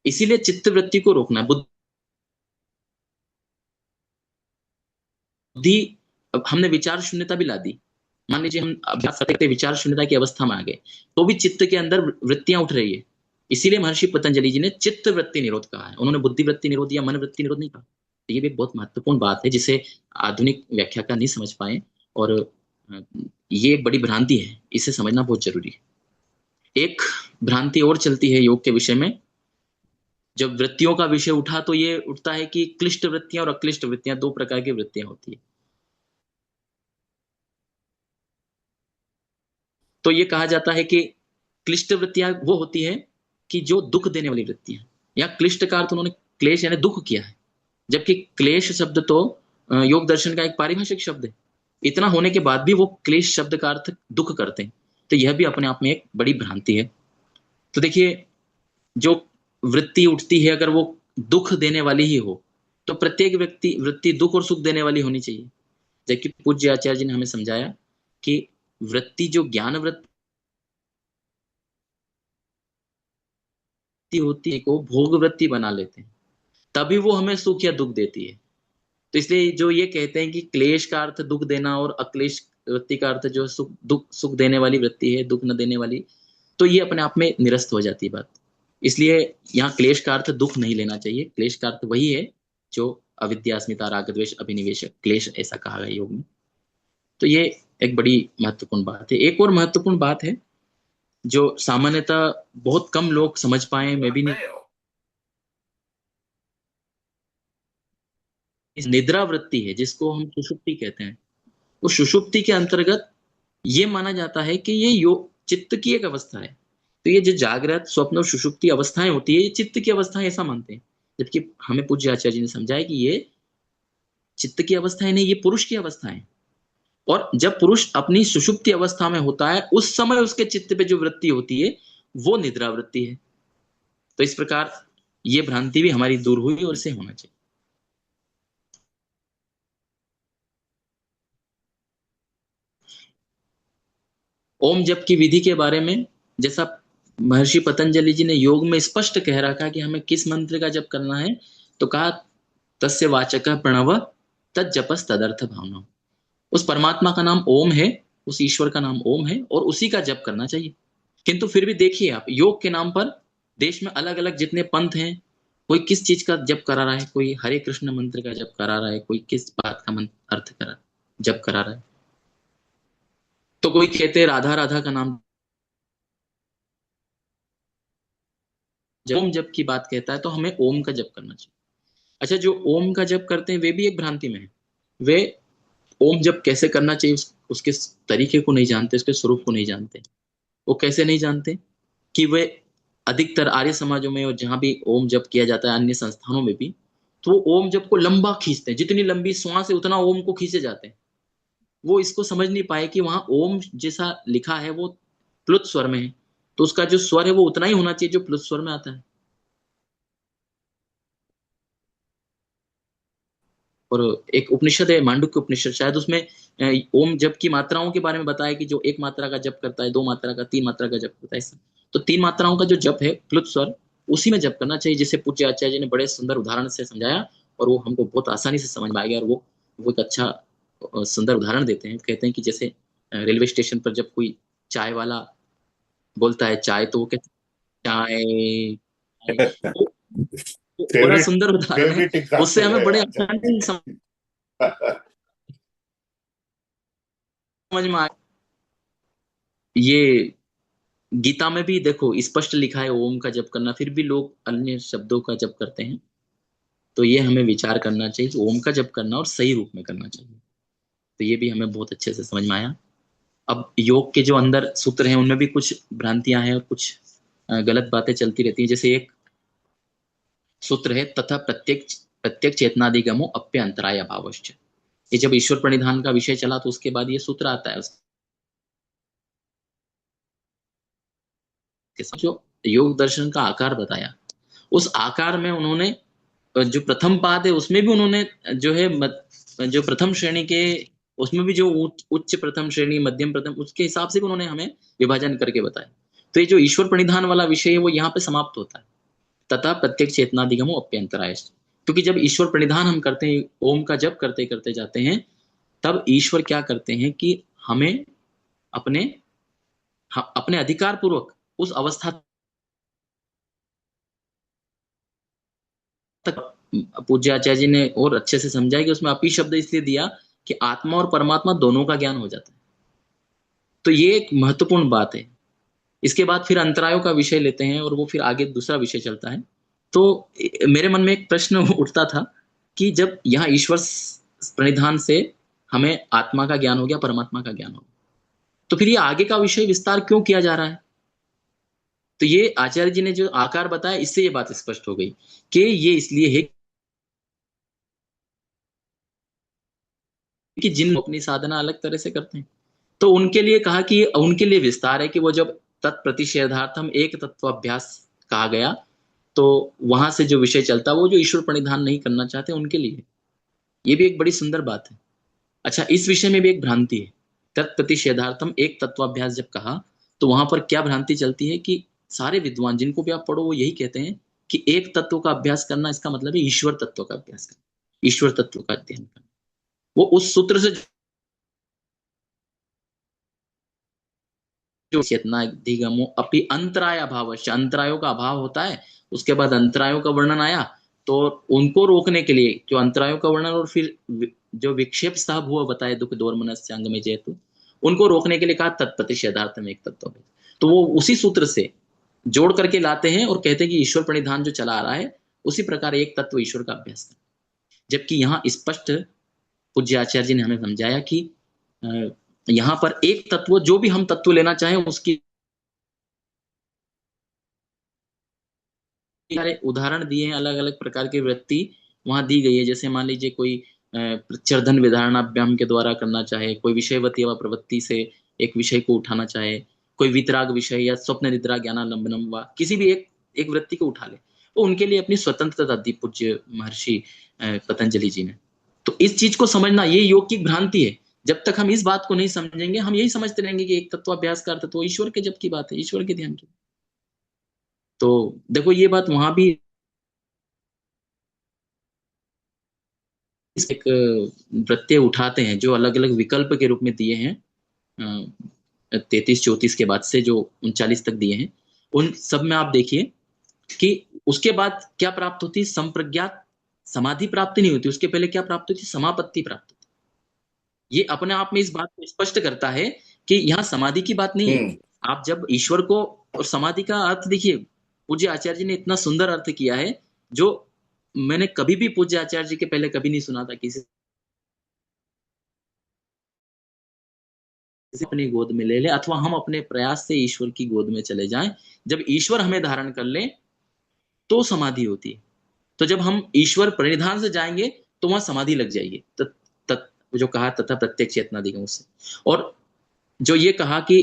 इसीलिए चित्त वृत्ति को रोकना है। बुद्धि, अब हमने विचार शून्यता भी ला दी, मान लीजिए हम अभ्यास करते विचार शून्यता की अवस्था में आ गए, तो भी चित्त के अंदर वृत्तियां उठ रही है। इसीलिए महर्षि पतंजलि जी ने चित्त वृत्ति निरोध कहा है, उन्होंने बुद्धि वृत्ति निरोध या मन वृत्ति निरोध नहीं कहा। तो ये भी एक बहुत महत्वपूर्ण बात है जिसे आधुनिक व्याख्याकार नहीं समझ पाए, और ये एक बड़ी भ्रांति है, इसे समझना बहुत जरूरी है। एक भ्रांति और चलती है योग के विषय में। जब वृत्तियों का विषय उठा तो ये उठता है कि क्लिष्ट वृत्तियां और अक्लिष्ट वृत्तियां, दो प्रकार की वृत्तियां होती है। तो ये कहा जाता है कि क्लिष्ट वृत्तियां वो होती है कि जो दुख देने वाली वृत्तियां, या क्लिष्ट का अर्थ उन्होंने क्लेश यानी दुख किया है, जबकि क्लेश शब्द तो योग दर्शन का एक पारिभाषिक शब्द है। इतना होने के बाद भी वो क्लेश शब्द का अर्थ दुख करते हैं, तो यह भी अपने आप में एक बड़ी भ्रांति है। तो देखिए, जो वृत्ति उठती है अगर वो दुख देने वाली ही हो तो प्रत्येक व्यक्ति वृत्ति दुख और सुख देने वाली होनी चाहिए। जबकि पूज्य आचार्य जी ने हमें समझाया कि वृत्ति जो ज्ञान वृत्ति होती है को भोग वृत्ति बना लेते हैं, तभी वो हमें सुख या दुख देती है। तो इसलिए जो ये कहते हैं कि क्लेश का अर्थ दुख देना और अक्लेश वृत्ति का अर्थ जो सुख देने वाली वृत्ति है, दुख न देने वाली, तो ये अपने आप में निरस्त हो जाती है बात। इसलिए यहाँ क्लेश का अर्थ दुख नहीं लेना चाहिए। क्लेश का अर्थ वही है जो अविद्या, अस्मिता, राग, द्वेष, अभिनिवेश, क्लेश ऐसा कहा गया योग में। तो ये एक बड़ी महत्वपूर्ण बात है। एक और महत्वपूर्ण बात है जो सामान्यतः बहुत कम लोग समझ पाए, मैं भी नहीं, इस निद्रा वृत्ति है जिसको हम सुषुप्ति कहते हैं। उस सुषुप्ति के अंतर्गत ये माना जाता है कि ये योग चित्त की एक अवस्था है। तो ये जो जागृत, स्वप्न और सुषुप्ति अवस्थाएं होती है, ये चित्त की अवस्थाएं ऐसा मानते हैं। जबकि हमें पूज्य आचार्य जी ने समझाया कि ये चित्त की अवस्थाएं नहीं, ये पुरुष की अवस्थाएं। और जब पुरुष अपनी सुषुप्ति अवस्था में होता है उस समय उसके चित्त पे जो वृत्ति होती है वो निद्रा वृत्ति है। तो इस प्रकार ये भ्रांति भी हमारी दूर हुई और इसे होना चाहिए। ओम जप की विधि के बारे में, जैसा महर्षि पतंजलि जी ने योग में स्पष्ट कह रखा कि हमें किस मंत्र का जप करना है, तो कहा तस्य वाचक प्रणव तज्जपस तदर्थ भावना। उस परमात्मा का नाम ओम है, उस ईश्वर का नाम ओम है, और उसी का जप करना चाहिए। किंतु फिर भी देखिए आप, योग के नाम पर देश में अलग अलग जितने पंथ हैं, कोई किस चीज का जप करा रहा है, कोई हरे कृष्ण मंत्र का जप करा रहा है, कोई किस बात का मंत्र अर्थ करा जप करा रहा है, तो कोई कहते हैं राधा राधा का नाम। जब ओम जप की बात कहता है तो हमें ओम का जप करना चाहिए। अच्छा, जो ओम का जप करते हैं वे भी एक भ्रांति में है। वे ओम जप कैसे करना चाहिए उसके तरीके को नहीं जानते, उसके स्वरूप को नहीं जानते। वो कैसे नहीं जानते कि वे अधिकतर आर्य समाजों में और जहां भी ओम जप किया जाता है, अन्य संस्थानों में भी, तो वो ओम जप को लंबा खींचते हैं, जितनी लंबी श्वास है उतना ओम को खींचे जाते हैं। वो इसको समझ नहीं पाए कि वहां ओम जैसा लिखा है वो प्लुत स्वर में है, तो उसका जो स्वर है वो उतना ही होना चाहिए जो प्लुत स्वर में आता है। और एक उपनिषद है मांडुक्य उपनिषद, शायद उसमें ओम जप की मात्राओं के बारे में बताया कि जो एक मात्रा का जप करता है, दो मात्रा का, तीन मात्रा का जप करता है, ऐसा। तो तीन मात्राओं का जो जप है प्लुत स्वर, उसी में जप करना चाहिए, जिसे पूज्य आचार्य जी ने बड़े सुंदर उदाहरण से समझाया, और वो हमको बहुत आसानी से समझ में आ गया। और वो एक अच्छा सुंदर उदाहरण देते हैं। कहते हैं कि जैसे रेलवे स्टेशन पर जब कोई चाय वाला बोलता है चाय, तो वो कहते हैं चाय चाय। वो बड़ा Favorite, सुंदर उदाहरण है, favorite उससे example हमें है बड़े आचार्य आसानी से समझ में आया। ये गीता में भी देखो स्पष्ट लिखा है ओम का जप करना, फिर भी लोग अन्य शब्दों का जप करते हैं। तो ये हमें विचार करना चाहिए कि ओम का जप करना और सही रूप में करना चाहिए। तो ये भी हमें बहुत अच्छे से समझ में आया। अब योग के जो अंदर सूत्र हैं उनमें भी कुछ भ्रांतियां हैं और कुछ गलत बातें चलती रहती हैं। जैसे एक सूत्र है, तथा प्रत्येक प्रत्येक चेतनादिगमो अप्य अंतराय अभावश्च। ये जब ईश्वर प्रणिधान का विषय चला तो उसके बाद ये सूत्र आता है। उसके साथ जो योग दर्शन का आकार बताया, उस आकार में उन्होंने जो प्रथम पाद है उसमें भी उन्होंने जो है जो प्रथम श्रेणी के, उसमें भी जो उच्च प्रथम श्रेणी, मध्यम प्रथम, उसके हिसाब से भी उन्होंने हमें विभाजन करके बताया। तो ये जो ईश्वर प्रणिधान वाला विषय है वो यहाँ पे समाप्त होता है, तथा प्रत्येक चेतनादिगमो अप्यंतराय। क्योंकि जब ईश्वर प्रणिधान हम करते हैं, ओम का जप करते करते जाते हैं, तब ईश्वर क्या करते हैं कि हमें अपने अपने अधिकार पूर्वक उस अवस्था तक, पूज्य आचार्य जी ने और अच्छे से समझाया कि उसमें अपी शब्द इसलिए दिया कि आत्मा और परमात्मा दोनों का ज्ञान हो जाता है। तो ये एक महत्वपूर्ण बात है। इसके बाद फिर अंतरायों का विषय लेते हैं और वो फिर आगे दूसरा विषय चलता है। तो मेरे मन में एक प्रश्न उठता था कि जब यहाँ ईश्वर प्रणिधान से हमें आत्मा का ज्ञान हो गया, परमात्मा का ज्ञान हो गया, तो फिर ये आगे का विषय विस्तार क्यों किया जा रहा है? तो ये आचार्य जी ने जो आकार बताया, इससे ये बात स्पष्ट हो गई कि ये इसलिए है कि जिन लोग अपनी साधना अलग तरह से करते हैं, तो उनके लिए कहा कि उनके लिए विस्तार है कि वो जब तत्प्रतिषेधार्थम एक तत्वाभ्यास कहा गया, तो वहां से जो विषय चलता वो जो ईश्वर प्रणिधान नहीं करना चाहते उनके लिए। ये भी एक बड़ी सुंदर बात है। अच्छा, इस विषय में भी एक भ्रांति है। तत्प्रतिषेधार्थम एक तत्वाभ्यास जब कहा, तो वहां पर क्या भ्रांति चलती है कि सारे विद्वान जिनको भी आप पढ़ो वो यही कहते हैं कि एक तत्व का अभ्यास करना, इसका मतलब है ईश्वर तत्व का अभ्यास करना, ईश्वर तत्व का अध्ययन करना। वो उस सूत्र से जो चेतना दिगमो अपि अंतराय अभाव, अंतरायों का अभाव होता है। उसके बाद अंतरायों का वर्णन आया, तो उनको रोकने के लिए जो अंतरायों का वर्णन, और फिर जो विक्षेप साहब हुआ बताए दुख दोर मनस्य अंग में जेतु, उनको रोकने के लिए कहा तत्प्रतिषेधार्थ में एक तत्व है। तो वो उसी सूत्र से जोड़ करके लाते हैं और कहते हैं कि ईश्वर प्रणिधान जो चला आ रहा है उसी प्रकार एक तत्व ईश्वर का अभ्यास कर। जबकि यहाँ स्पष्ट पूज्य आचार्य जी ने हमें समझाया कि यहाँ पर एक तत्व, जो भी हम तत्व लेना चाहें उसकी सारे उदाहरण दिए हैं। अलग अलग प्रकार की वृत्ति वहां दी गई है। जैसे मान लीजिए कोई प्रचर्धन विधारणाभ्याम के द्वारा करना चाहे, कोई विषयवती व प्रवृत्ति से एक विषय को उठाना चाहे, कोई वितराग विषय या स्वप्न निद्रा ज्ञानालंबनम व किसी भी एक वृत्ति को उठा ले, तो उनके लिए अपनी स्वतंत्रता दी पूज्य महर्षि पतंजलि जी ने। तो इस चीज को समझना ये योग की भ्रांति है। जब तक हम इस बात को नहीं समझेंगे, हम यही समझते रहेंगे कि एक तत्वाभ्यास का अर्थ तो ईश्वर के जप की बात है, ईश्वर के ध्यान की। तो देखो ये बात वहां भी एक प्रत्यय उठाते हैं जो अलग अलग विकल्प के रूप में दिए हैं 33-34 के बाद से जो 39 तक दिए हैं, उन सब में आप देखिए कि उसके बाद क्या प्राप्त होती है, संप्रज्ञात समाधि प्राप्ति नहीं होती, उसके पहले क्या प्राप्त होती है, समापत्ति प्राप्त होती है। ये अपने आप में इस बात को स्पष्ट करता है कि यहाँ समाधि की बात नहीं है। आप जब ईश्वर को, और समाधि का अर्थ देखिए, पूज्य आचार्य जी ने इतना सुंदर अर्थ किया है जो मैंने कभी भी पूज्य आचार्य जी के पहले कभी नहीं सुना था किसी अपनी गोद में ले ले, अथवा हम अपने प्रयास से ईश्वर की गोद में चले जाएं। जब ईश्वर हमें धारण कर ले तो समाधि होती है। तो जब हम ईश्वर प्रणिधान से जाएंगे तो वहां समाधि लग जाएगी। जो कहा तथा प्रत्यक्ष चेतना दिगम उससे, और जो ये कहा कि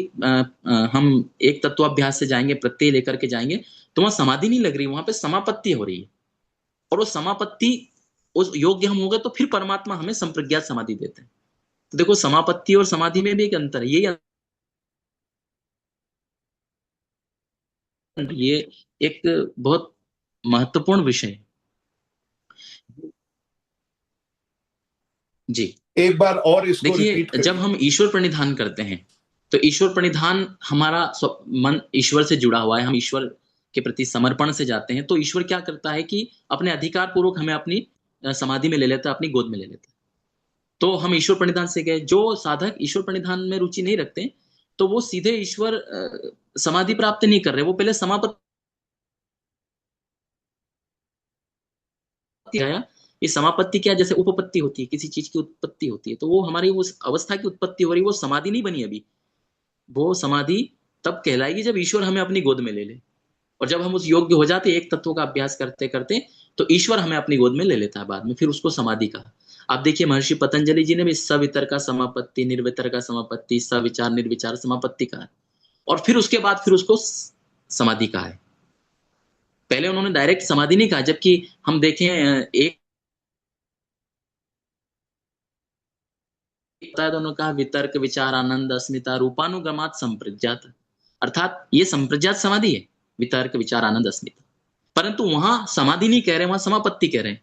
हम एक तत्वाभ्यास से जाएंगे, प्रत्यय लेकर के जाएंगे, तो वहां समाधि नहीं लग रही, वहां पे समापत्ति हो रही है। और वो समापत्ति उस योग्य हम हो गए तो फिर परमात्मा हमें संप्रज्ञात समाधि देते हैं। तो देखो, समापत्ति और समाधि में भी एक अंतर है। ये एक बहुत महत्वपूर्ण विषय है जी। एक बार और इसको रिपीट देखिए, करिए। जब हम ईश्वर प्रणिधान करते हैं तो ईश्वर प्रणिधान हमारा मन ईश्वर से जुड़ा हुआ है, हम ईश्वर के प्रति समर्पण से जाते हैं। तो ईश्वर क्या करता है कि अपने अधिकार पूर्वक हमें अपनी समाधि में ले लेता है, अपनी गोद में ले लेता है। तो हम ईश्वर प्रणिधान से गए। जो साधक ईश्वर प्रणिधान में रुचि नहीं रखते तो वो सीधे ईश्वर समाधि प्राप्त नहीं कर रहे, वो पहले समापत्ति आया। ये समापत्ति क्या, जैसे उपपत्ति होती है, किसी चीज की उत्पत्ति होती है, तो वो हमारी उस अवस्था की उत्पत्ति हो रही है, वो समाधि नहीं बनी अभी। वो समाधि तब कहलाएगी जब ईश्वर हमें अपनी गोद में ले ले। और जब हम उस योग्य हो जाते एक तत्व का अभ्यास करते करते, तो ईश्वर हमें अपनी गोद में ले लेता है बाद में, फिर उसको समाधि कहा। आप देखिए, महर्षि पतंजलि जी ने भी सवितर का समापत्ति, निर्वितर का समापत्ति, सविचार निर्विचार समापत्ति कहा, और फिर उसके बाद फिर उसको समाधि कहा है। पहले उन्होंने डायरेक्ट समाधि नहीं कहा, जबकि हम देखें एक दोनों कहा वितर्क विचार आनंद अस्मिता रूपानुगमात संप्रज्ञात, अर्थात ये संप्रज्ञात समाधि है, वितर्क विचार आनंद अस्मिता। परंतु वहां समाधि नहीं कह रहे, वहां समापत्ति कह रहे हैं।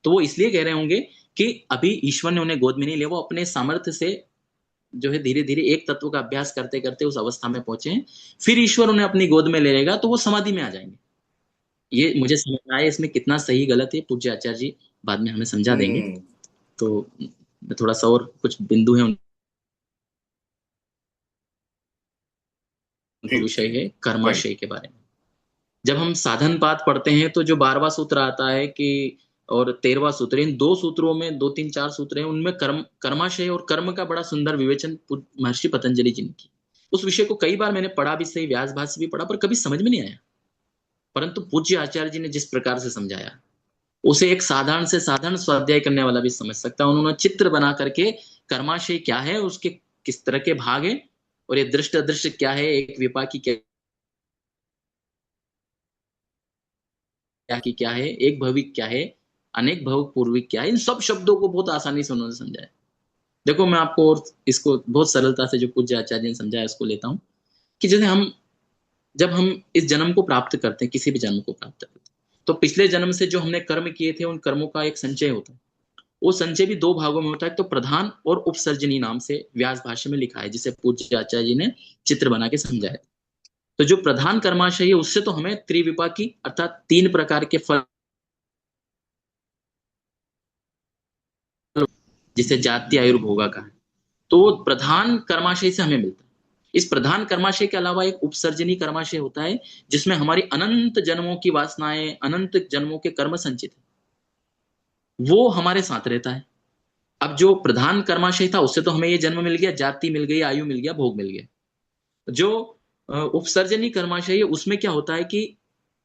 तो वो इसलिए कह रहे होंगे कि अभी ईश्वर ने उन्हें गोद में नहीं लिया, वो अपने सामर्थ्य से जो है धीरे धीरे एक तत्व का अभ्यास करते करते उस अवस्था में पहुंचे हैं, फिर ईश्वर उन्हें अपनी गोद में ले लेगा तो वो समाधि में आ जाएंगे। ये मुझे समझ में आया, इसमें कितना सही गलत है पूज्य आचार्य जी बाद में हमें समझा देंगे। तो थोड़ा सा और कुछ बिंदु है उनको विषय है कर्माशय के बारे में। जब हम साधन पाठ पढ़ते हैं तो जो 12वां सूत्र आता है कि, और 13वां सूत्र, इन दो सूत्रों में 2-3-4 सूत्र हैं, उनमें कर्माशय और कर्म का बड़ा सुंदर विवेचन महर्षि पतंजलि जी ने किया। उस विषय को कई बार मैंने पढ़ा भी सही, व्यास भाष्य भी पढ़ा, पर कभी समझ में नहीं आया। परंतु पूज्य आचार्य जी ने जिस प्रकार से समझाया, उसे एक साधारण से साधारण स्वाध्याय करने वाला भी समझ सकता है। उन्होंने चित्र बना करके कर्माशय क्या है, उसके किस तरह के भाग है, और ये दृष्ट अदृश्य क्या है, एक विपाकी क्या है, एक भविक क्या है, अनेक भव पूर्विक क्या है, इन सब शब्दों को बहुत आसानी से उन्होंने समझाया। देखो, मैं आपको और इसको बहुत सरलता से जो पूज्य आचार्य ने समझाया उसको लेता हूं कि जैसे जब हम इस जन्म को प्राप्त करते हैं, किसी भी जन्म को प्राप्त करते हैं, तो पिछले जन्म से जो हमने कर्म किए थे उन कर्मों का एक संचय होता है। वो संचय भी 2 भागों में होता है, तो प्रधान और उपसर्जनी नाम से व्यास भाष्य में लिखा है, जिसे पूज्य आचार्य जी ने चित्र बना के समझाया। तो जो प्रधान कर्माशय है उससे तो हमें त्रिविपाकी अर्थात 3 प्रकार के फल, जिसे जाति आयुर्भोगा का है, तो प्रधान कर्माशय से हमें मिलता है। इस प्रधान कर्माशय के अलावा एक उपसर्जनी कर्माशय होता है, जिसमें हमारी अनंत जन्मों की वासनाएं, अनंत जन्मों के कर्म संचित है, वो हमारे साथ रहता है। अब जो प्रधान कर्माशय था उससे तो हमें ये जन्म मिल गया, जाति मिल गई, आयु मिल गया, भोग मिल गया। जो उपसर्जनी कर्माशय है उसमें क्या होता है कि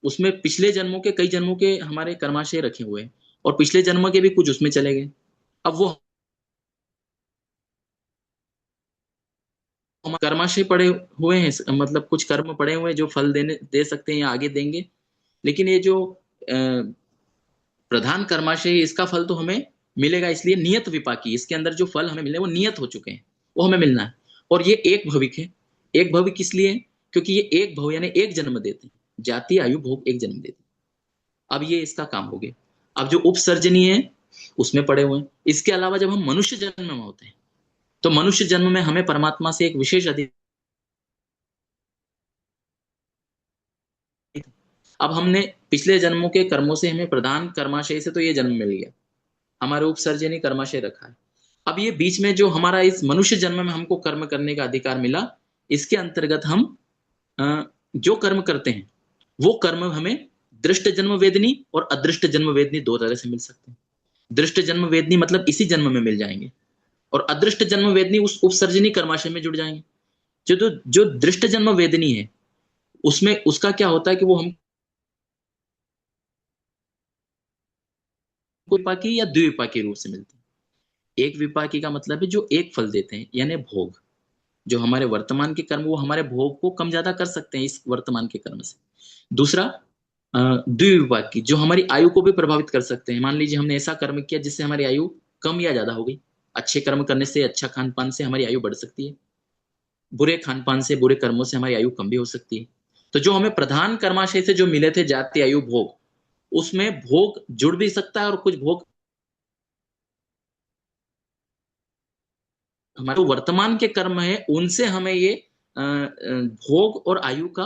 उसमें पिछले जन्मों के, कई जन्मों के हमारे कर्माशय रखे हुए हैं, और पिछले जन्म के भी कुछ उसमें चले गए। अब वो कर्माशय पड़े हुए हैं, मतलब कुछ कर्म पड़े हुए हैं जो फल दे सकते हैं या आगे देंगे। लेकिन ये जो प्रधान कर्माशय, इसका फल तो हमें मिलेगा, इसलिए नियत विपाकी, इसके अंदर जो फल हमें मिले वो नियत हो चुके हैं, वो हमें मिलना है। और ये एक भविक है। एक भविक इसलिए क्योंकि ये एक भव यानी एक जन्म देते हैं, जाति आयु भोग एक जन्म देते हैं। अब ये इसका काम हो गया। अब जो उपसर्जनीय है उसमें पड़े हुए हैं। इसके अलावा जब हम मनुष्य जन्म में होते हैं तो मनुष्य जन्म में हमें परमात्मा से एक विशेष अधिकार, अब हमने पिछले जन्मों के कर्मों से हमें प्रधान कर्माशय से तो ये जन्म मिल गया, हमारे उपसर्जनी कर्माशय रखा है। अब ये बीच में जो हमारा इस मनुष्य जन्म में हमको कर्म करने का अधिकार मिला, इसके अंतर्गत हम जो कर्म करते हैं वो कर्म हमें दृष्ट जन्म वेदनी और अदृष्ट जन्म वेदनी दो तरह से मिल सकते हैं। दृष्ट जन्म वेदनी मतलब इसी जन्म में मिल जाएंगे, और अदृष्ट जन्म वेदनी उस उपसर्जनी कर्माशय में जुड़ जाएंगे। जो दृष्ट जन्म वेदनी है उसमें उसका क्या होता है कि वो हम विपाकी या द्विविपाकी रूप से मिलते हैं। एक विपाकी का मतलब है जो एक फल देते हैं, यानी भोग। जो हमारे वर्तमान के कर्म वो हमारे भोग को कम ज्यादा कर सकते हैं इस वर्तमान के कर्म से। दूसरा द्विविपाकी, जो हमारी आयु को भी प्रभावित कर सकते हैं। मान लीजिए हमने ऐसा कर्म किया जिससे हमारी आयु कम या ज्यादा हो गई। अच्छे कर्म करने से, अच्छा खान पान से हमारी आयु बढ़ सकती है, बुरे खान पान से, बुरे कर्मों से हमारी आयु कम भी हो सकती है। तो जो हमें प्रधान कर्माशय से जो मिले थे जाति आयु भोग, उसमें भोग जुड़ भी सकता है और कुछ भोग हमारे वर्तमान के कर्म है उनसे हमें ये भोग और आयु का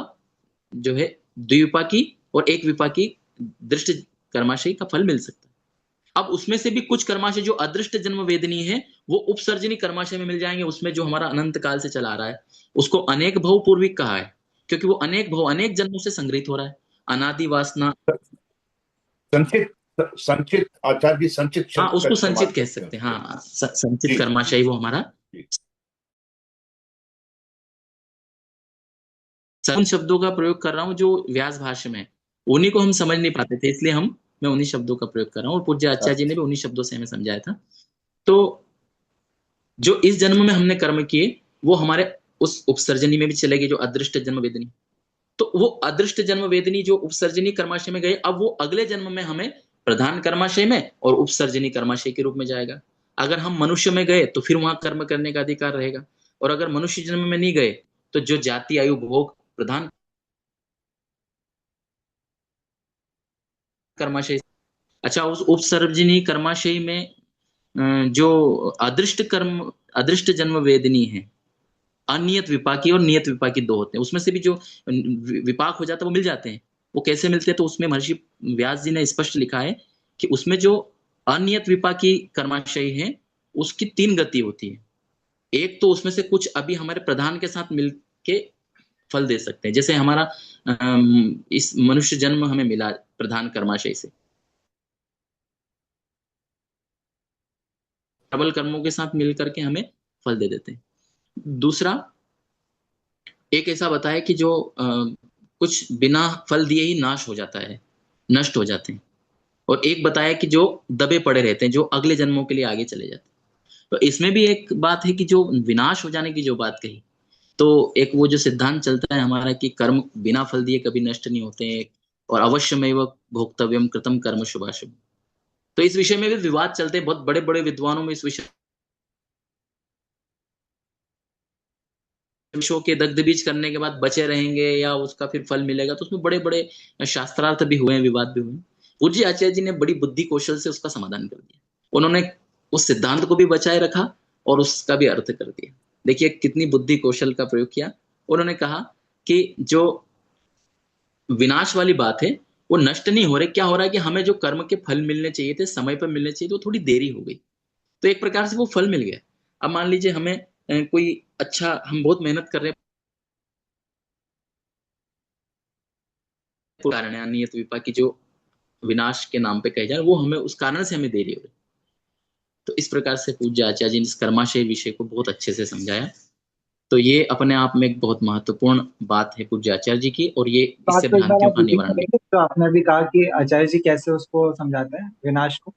जो है द्विविपाकी और एक विपाकी दृष्ट कर्माशय का फल मिल सकता है। अब उसमें से भी कुछ कर्माशय जो अदृष्ट जन्म वेदनी है वो उपसर्जनी कर्माशय में मिल जाएंगे। उसमें जो हमारा अनंत काल से चला आ रहा है उसको अनेक भव पूर्विक कहा है, क्योंकि वो अनेक भव अनेक जन्मों से संग्रहित हो रहा है। अनादि वासना, संचित संचित आचार्य जी, संचित हाँ शब्द का उसको इस्तेमाल संचित कह करते सकते हैं। हैं। हाँ संचित जी कर्माशय वो हमारा जी। उन शब्दों का प्रयोग कर रहा हूँ जो व्यास भाष्य में है। उन्हीं को हम समझ नहीं पाते थे, इसलिए मैं उन्हीं शब्दों का प्रयोग कर रहा हूँ, और पूज्य आचार्य जी ने भी उन्हीं शब्दों से हमें समझाया था। तो जो इस जन्म में हमने कर्म किए वो हमारे उस उपसर्जनी में भी चले गए, जो अदृष्ट जन्म वेदनी। तो वो अदृष्ट जन्म वेदनी जो उपसर्जनी कर्माशय में गए, अब वो अगले जन्म में हमें प्रधान कर्माशय में और उपसर्जनी कर्माशय के रूप में जाएगा। अगर हम मनुष्य में गए तो फिर वहां कर्म करने का अधिकार रहेगा, और अगर मनुष्य जन्म में नहीं गए तो जो जाति आयु भोग प्रधान कर्माशय। अच्छा, उस उपसर्जनी कर्माशय में जो अदृष्ट जन्म वेदनी है, अनियत विपाकी और नियत विपाकी दो होते हैं। उसमें से भी जो विपाक हो जाता है वो मिल जाते हैं। वो कैसे मिलते हैं? तो उसमें महर्षि व्यास जी ने स्पष्ट लिखा है कि उसमें जो अनियत विपाकी कर्माशय है उसकी तीन गति होती है। एक तो उसमें से कुछ अभी हमारे प्रधान के साथ मिलके फल दे सकते हैं, जैसे हमारा इस मनुष्य जन्म हमें मिला प्रधान कर्माशय से, प्रबल कर्मों के साथ मिल करके हमें फल दे देते हैं। दूसरा एक ऐसा बताया कि जो कुछ बिना फल दिए ही नाश हो जाता है, नष्ट हो जाते हैं। और एक बताया कि जो दबे पड़े रहते हैं, जो अगले जन्मों के लिए आगे चले जाते हैं। तो इसमें भी एक बात है कि जो विनाश हो जाने की जो बात कही, तो एक वो जो सिद्धांत चलता है हमारा कि कर्म बिना फल दिए कभी नष्ट नहीं होते हैं, और अवश्यमेव भोक्तव्यम कृतम कर्म शुभाशुभ। तो इस विषय में भी विवाद चलते हैं, बहुत बड़े बड़े विद्वानों में इस विषय शो के दग्ध बीज करने के बाद बचे रहेंगे या उसका फिर फल मिलेगा, तो उसमें बड़े बड़े शास्त्रार्थ भी हुए हैं, विवाद भी हुए हैं। पूज्य आचार्य जी ने बड़ी बुद्धि कौशल से उसका समाधान कर दिया। उन्होंने उस सिद्धांत को भी बचाए रखा और उसका भी अर्थ कर दिया। देखिए कितनी बुद्धि कौशल का प्रयोग किया। उन्होंने कहा कि जो विनाश वाली बात है वो नष्ट नहीं हो रहे, क्या हो रहा है कि हमें जो कर्म के फल मिलने चाहिए थे, समय पर मिलने चाहिए, तो थोड़ी देरी हो गई। तो एक प्रकार से वो फल मिल गया। अब मान लीजिए हमें कोई अच्छा, हम बहुत मेहनत कर रहे हैं, कारण है अनियत विपाकी जो विनाश के नाम पे कहे जाए, वो हमें उस कारण से हमें देरी हो रही। तो इस प्रकार से पूज्य आचार्य जी ने इस कर्माशय विषय को बहुत अच्छे से समझाया। तो ये अपने आप में एक बहुत महत्वपूर्ण बात है पूज्य आचार्य जी की, और ये बात इससे को एक बार भ्रांतियों आप का रिपीट निवारण भी। करेंगे? तो आपने भी कहा कि आचार्य जी कैसे उसको समझाते हैं विनाश को।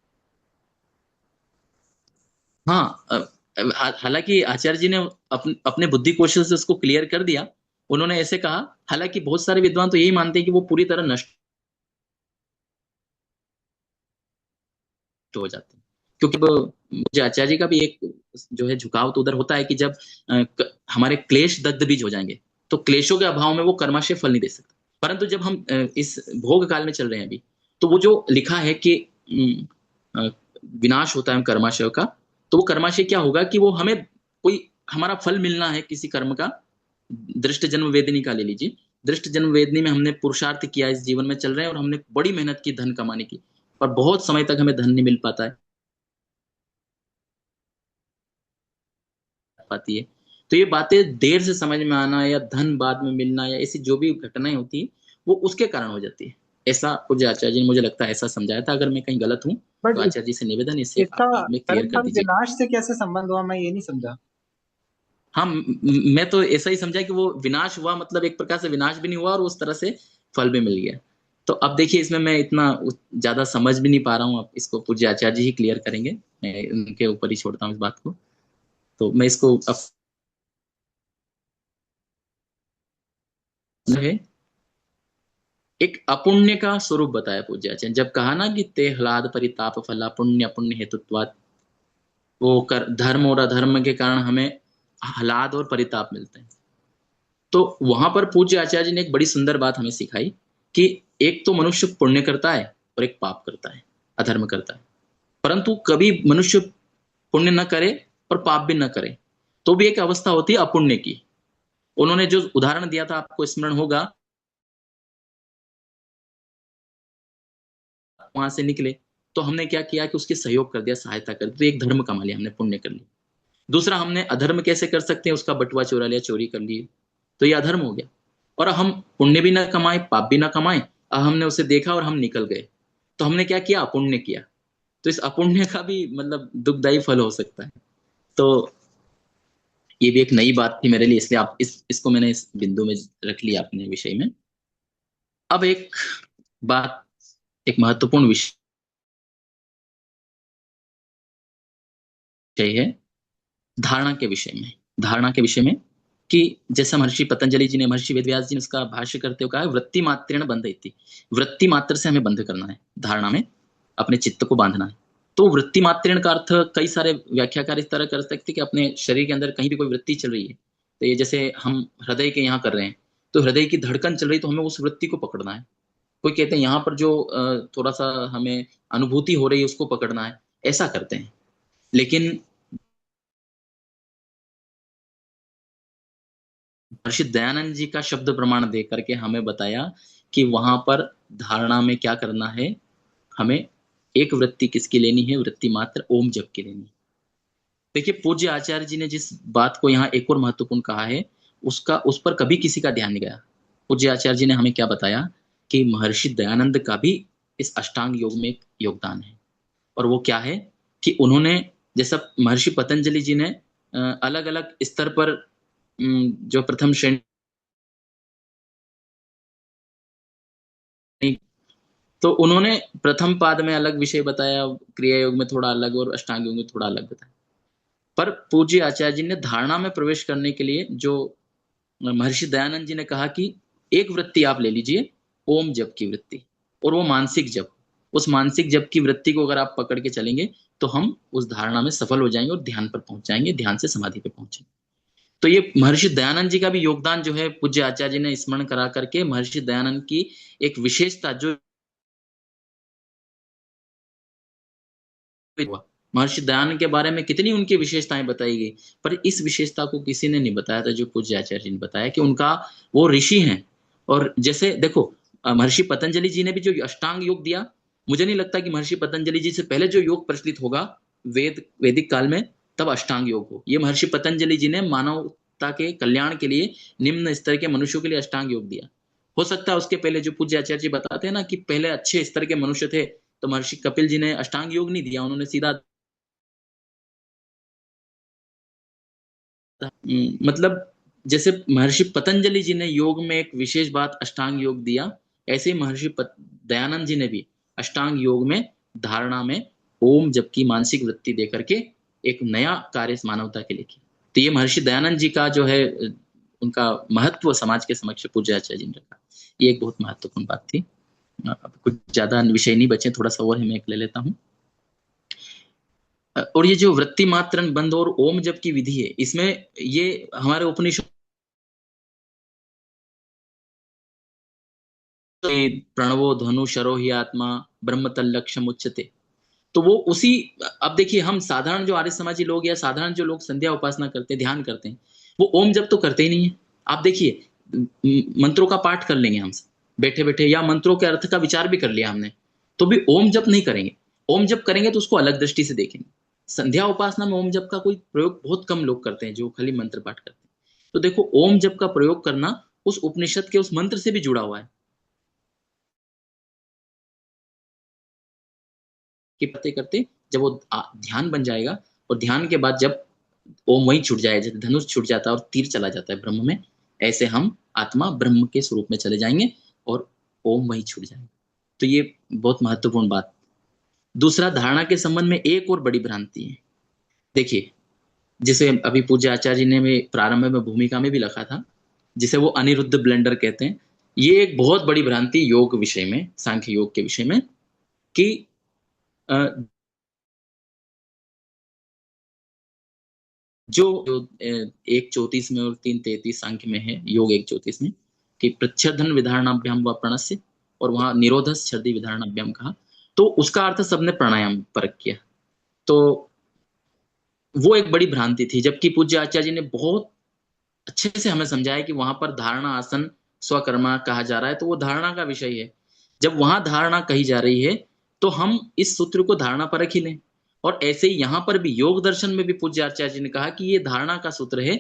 हाँ, हालांकि आचार्य जी ने अपने बुद्धि कौशल से उसको क्लियर कर दिया। उन्होंने ऐसे कहा, हालांकि बहुत सारे विद्वान तो यही मानते हैं कि वो पूरी तरह नष्ट हो जाते हैं, क्योंकि मुझे आचार्य जी का भी एक जो है झुकाव तो उधर होता है कि जब हमारे क्लेश दग्ध बीज हो जाएंगे तो क्लेशों के अभाव में वो कर्माशय फल नहीं दे सकता। परंतु जब हम इस भोग काल में चल रहे हैं अभी, तो वो जो लिखा है कि विनाश होता है कर्माशय का, तो वो कर्माशय क्या होगा कि वो हमें कोई हमारा फल मिलना है किसी कर्म का, दृष्ट जन्म वेदनी का ले लीजिए। दृष्ट जन्म वेदनी में हमने पुरुषार्थ किया, इस जीवन में चल रहे हैं और हमने बड़ी मेहनत की धन कमाने की, पर बहुत समय तक हमें धन नहीं मिल पाता है पाती है। तो ये बातें देर से समझ में आना या धन बाद में मिलना या ऐसी जो भी घटनाएं होती है वो उसके कारण हो जाती है। ऐसा पूज्य आचार्य जी ने मुझे लगता है ऐसा समझाया था। अगर मैं कहीं गलत हूँ बट तो आचार्य जी से निवेदन इसे इसका आप में क्लियर कर्म कर फल दीजिए। विनाश से कैसे संबंध हुआ, मैं ये नहीं समझा। हाँ, मैं तो ऐसा ही समझा कि वो विनाश हुआ मतलब एक प्रकार से विनाश भी नहीं हुआ और उस तरह से फल भी मिल गया। तो अब देखिए इसमें मैं इतना ज्यादा समझ भी नहीं पा रहा हूँ, अब इसको पूज्य आचार्य जी ही क्लियर करेंगे, मैं उनके ऊपर ही छोड़ता हूँ इस बात को। तो मैं इसको अब है एक अपुण्य का स्वरूप बताया पूज्य आचार्य। जब कहा ना कि ते ह्लाद परिताप फला पुण्य पुण्य हेतुत्वात्, वो कर धर्म और अधर्म के कारण हमें ह्लाद और परिताप मिलते हैं। तो वहां पर पूज्य आचार्य जी ने एक बड़ी सुंदर बात हमें सिखाई कि एक तो मनुष्य पुण्य करता है और एक पाप करता है, अधर्म करता है, परंतु कभी मनुष्य पुण्य न करे और पाप भी न करे तो भी एक अवस्था होती है अपुण्य की। उन्होंने जो उदाहरण दिया था आपको स्मरण होगा, वहां से निकले तो हमने क्या किया कि उसकी सहयोग कर दिया, सहायता कर दी, तो एक धर्म कमा लिया हमने, पुण्य कर लिया। दूसरा, हमने अधर्म कैसे कर सकते हैं, उसका बटुआ चुरा लिया, चोरी कर ली, तो ये अधर्म हो गया। और हम पुण्य भी ना कमाए, पाप भी ना कमाए, हमने उसे देखा और हम निकल गए, तो हमने क्या किया, अपुण्य किया। तो इस अपुण्य का भी मतलब दुखदायी फल हो सकता है। तो ये भी एक नई बात थी मेरे लिए, इसलिए आप इसको मैंने इस बिंदु में रख लिया अपने विषय में। अब एक बात, एक महत्वपूर्ण विषय है धारणा के विषय में। धारणा के विषय में कि जैसा महर्षि पतंजलि जी ने, महर्षि वेदव्यास जी ने उसका भाष्य करते हुए कहा, वृत्ति मात्रेण बंधयति, वृत्ति मात्र से हमें बंध करना है, धारणा में अपने चित्त को बांधना है। तो वृत्ति मात्रेण का अर्थ कई सारे व्याख्याकार इस तरह कर सकते कि अपने शरीर के अंदर कहीं भी कोई वृत्ति चल रही है, तो ये जैसे हम हृदय के यहाँ कर रहे हैं, तो हृदय की धड़कन चल रही, तो हमें उस वृत्ति को पकड़ना है। कोई कहते हैं यहाँ पर जो थोड़ा सा हमें अनुभूति हो रही है उसको पकड़ना है, ऐसा करते हैं। लेकिन महर्षि दयानंद जी का शब्द प्रमाण दे करके हमें बताया कि वहां पर धारणा में क्या करना है, हमें एक वृत्ति किसकी लेनी है, वृत्ति मात्र ओम जप की लेनी है। देखिए पूज्य आचार्य जी ने जिस बात को यहाँ एक और महत्वपूर्ण कहा है, उसका उस पर कभी किसी का ध्यान नहीं गया। पूज्य आचार्य जी ने हमें क्या बताया कि महर्षि दयानंद का भी इस अष्टांग योग में एक योगदान है, और वो क्या है कि उन्होंने, जैसा महर्षि पतंजलि जी ने अलग अलग स्तर पर जो प्रथम श्रेणी, तो उन्होंने प्रथम पाद में अलग विषय बताया, क्रिया योग में थोड़ा अलग और अष्टांग योग में थोड़ा अलग बताया। पर पूज्य आचार्य जी ने धारणा में प्रवेश करने के लिए जो महर्षि दयानंद जी ने कहा कि एक वृत्ति आप ले लीजिए, ओम जप की वृत्ति, और वो मानसिक जप। उस मानसिक जप की वृत्ति को अगर आप पकड़ के चलेंगे तो हम उस धारणा में सफल हो जाएंगे और ध्यान पर पहुंच जाएंगे, ध्यान से समाधि पे पहुंचेंगे। तो ये महर्षि दयानंद जी का भी योगदान जो है पूज्य आचार्य जी ने स्मरण करा करके महर्षि दयानंद की एक विशेषता जो हुआ, महर्षि दयानंद के बारे में कितनी उनकी विशेषताएं बताई गई, पर इस विशेषता को किसी ने नहीं बताया था जो पूज्य आचार्य जी ने बताया कि उनका वो ऋषि हैं। और जैसे देखो महर्षि पतंजलि जी ने भी जो अष्टांग योग दिया, मुझे नहीं लगता कि महर्षि पतंजलि जी से पहले जो योग प्रचलित होगा वैदिक काल में, तब अष्टांग योग हो। ये महर्षि पतंजलि जी ने मानवता के कल्याण के लिए, निम्न स्तर के मनुष्यों के लिए अष्टांग योग दिया। हो सकता है उसके पहले जो पूज्य आचार्य जी बताते हैं ना कि पहले अच्छे स्तर के मनुष्य थे, तो महर्षि कपिल जी ने अष्टांग योग नहीं दिया, उन्होंने सीधा मतलब जैसे महर्षि पतंजलि जी ने योग में एक विशेष बात अष्टांग योग दिया, ऐसे ही महर्षि दयानंद जी ने भी अष्टांग योग में धारणा में ओम जप की मानसिक वृत्ति देकर के एक नया कार्य मानवता के लिए किया। तो ये महर्षि दयानंद जी का जो है उनका महत्व समाज के समक्ष पूज्य आचार्य जी ने रखा, ये एक बहुत महत्वपूर्ण बात थी। अब कुछ ज्यादा विषय नहीं बचे, थोड़ा सा और मैं एक ले लेता हूँ। और ये जो वृत्ति मात्रन बंद और ओम जप की विधि है, इसमें ये हमारे उपनिषद प्रणवो धनु शरो ही आत्मा ब्रह्म तल्लक्षम उच्यते, तो वो उसी, अब देखिए हम साधारण जो आर्य समाजी लोग या साधारण जो लोग संध्या उपासना करते हैं, ध्यान करते हैं, वो ओम जप तो करते ही नहीं है। आप देखिए मंत्रों का पाठ कर लेंगे हम बैठे बैठे, या मंत्रों के अर्थ का विचार भी कर लिया हमने, तो भी ओम जप नहीं करेंगे। ओम जप करेंगे तो उसको अलग दृष्टि से देखेंगे। संध्या उपासना में ओम जप का कोई प्रयोग बहुत कम लोग करते हैं, जो खाली मंत्र पाठ करते हैं। तो देखो ओम जप का प्रयोग करना उस उपनिषद के उस मंत्र से भी जुड़ा हुआ है कि करते करते जब वो ध्यान बन जाएगा, और ध्यान के बाद जब ओम वहीं छूट जाए, जैसे धनुष छूट जाता है और तीर चला जाता है ब्रह्म में, ऐसे हम आत्मा ब्रह्म के स्वरूप में चले जाएंगे और ओम वहीं छूट जाएगा। तो ये बहुत महत्वपूर्ण बात। दूसरा, धारणा के संबंध में एक और बड़ी भ्रांति है। देखिए, जिसे अभी पूज्य आचार्य जी ने में प्रारंभ में भूमिका में भी लिखा था, जिसे वो अनिरुद्ध ब्लेंडर कहते हैं। ये एक बहुत बड़ी भ्रांति योग विषय में, सांख्य योग के विषय में, कि जो 1:34 में और 3:33 सांख्य में है, योग 1:34 में, कि प्रच्छदन विधारणाभ्याम व प्रणस्य, और वहां निरोधस छर्दी विधारणाभ्याम कहा, तो उसका अर्थ सबने प्राणायाम परक किया। तो वो एक बड़ी भ्रांति थी, जबकि पूज्य आचार्य जी ने बहुत अच्छे से हमें समझाया कि वहां पर धारणा आसन स्वकर्मा कहा जा रहा है, तो वो धारणा का विषय है। जब वहां धारणा कही जा रही है तो हम इस सूत्र को धारणा परख ही लें। और ऐसे ही यहां पर भी योग दर्शन में भी पूज्य आचार्य जी ने कहा कि ये धारणा का सूत्र है।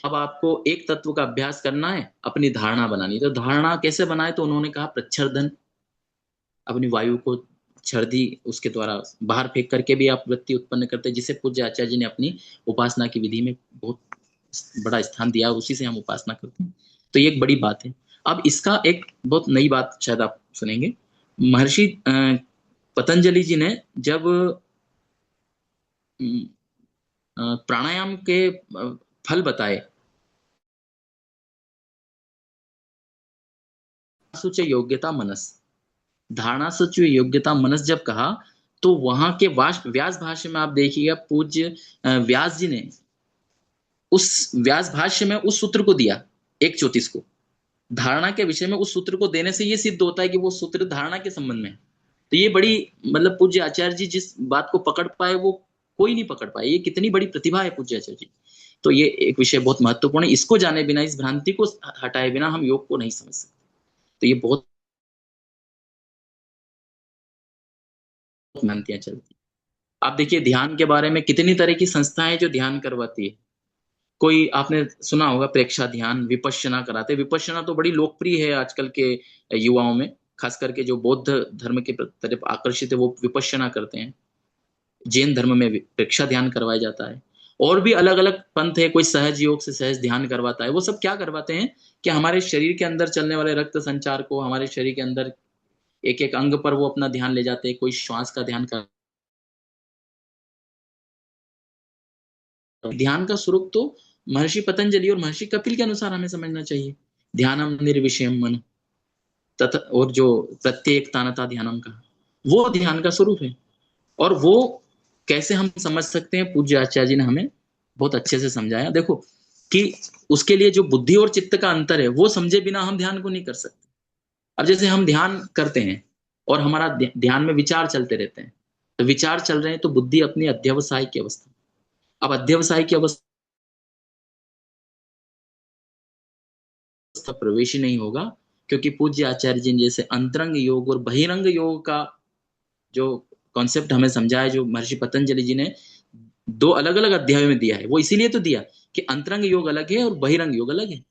अब आपको एक तत्व का अभ्यास करना है, अपनी धारणा बनानी, तो धारणा कैसे बनाए, तो उन्होंने कहा प्रच्छर्दन, अपनी वायु को छर्दी उसके द्वारा बाहर फेंक करके भी आप वृत्ति उत्पन्न करते हैं, जिसे पूज्य आचार्य जी ने अपनी उपासना की विधि में बहुत बड़ा स्थान दिया, उसी से हम उपासना करते हैं। तो ये एक बड़ी बात है। अब इसका एक बहुत नई बात शायद आप सुनेंगे। महर्षि पतंजलि जी ने जब प्राणायाम के फल बताए, सुच योग्यता मनस, धारणा सुच योग्यता मनस जब कहा, तो वहां के व्यास भाष्य में आप देखिएगा, पूज्य व्यास जी ने उस व्यास भाष्य में उस सूत्र को दिया 1:34 को, धारणा के विषय में उस सूत्र को देने से ये सिद्ध होता है कि वो सूत्र धारणा के संबंध में है। तो ये बड़ी, मतलब पूज्य आचार्य जी जिस बात को पकड़ पाए वो कोई नहीं पकड़ पाए। ये कितनी बड़ी प्रतिभा है पूज्य आचार्य जी। तो ये एक विषय बहुत महत्वपूर्ण है। इसको जाने बिना, इस भ्रांति को हटाए बिना हम योग को नहीं समझ सकते। तो ये बहुत भ्रांतियां चलती। आप देखिए ध्यान के बारे में कितनी तरह की संस्थाएं जो ध्यान करवाती है। कोई आपने सुना होगा प्रेक्षा ध्यान, विपश्यना कराते। विपश्यना तो बड़ी लोकप्रिय है आजकल के युवाओं में, खास करके जो बौद्ध धर्म के तरफ आकर्षित है वो विपश्यना करते हैं। जैन धर्म में प्रेक्षा ध्यान करवाया जाता है। और भी अलग अलग पंथ है, कोई सहज योग से सहज ध्यान करवाता है। वो सब क्या करवाते हैं कि हमारे शरीर के अंदर चलने वाले रक्त संचार को, हमारे शरीर के अंदर एक एक अंग पर वो अपना ध्यान ले जाते हैं। कोई श्वास का ध्यान कर, ध्यान का स्वरूप तो महर्षि पतंजलि और महर्षि कपिल के अनुसार हमें समझना चाहिए। ध्यानम निर्विषयम मन तथा, और जो प्रत्येक तानता ध्यानम का, वो ध्यान का स्वरूप है। और वो कैसे हम समझ सकते हैं, पूज्य आचार्य जी ने हमें बहुत अच्छे से समझाया। देखो कि उसके लिए जो बुद्धि और चित्त का अंतर है वो समझे बिना हम ध्यान को नहीं कर सकते। अब जैसे हम ध्यान करते हैं और हमारा ध्यान में विचार चलते रहते हैं, तो विचार चल रहे हैं तो बुद्धि अपनी अध्यवसाय की अवस्था, अब अध्यवसाय की अवस्था प्रवेश ही नहीं होगा, क्योंकि पूज्य आचार्य जी ने जैसे अंतरंग योग और बहिरंग योग का जो कॉन्सेप्ट हमें समझाया, जो महर्षि पतंजलि जी ने 2 अलग अलग अध्यायों में दिया है, वो इसीलिए तो दिया कि अंतरंग योग अलग है और बहिरंग योग अलग है।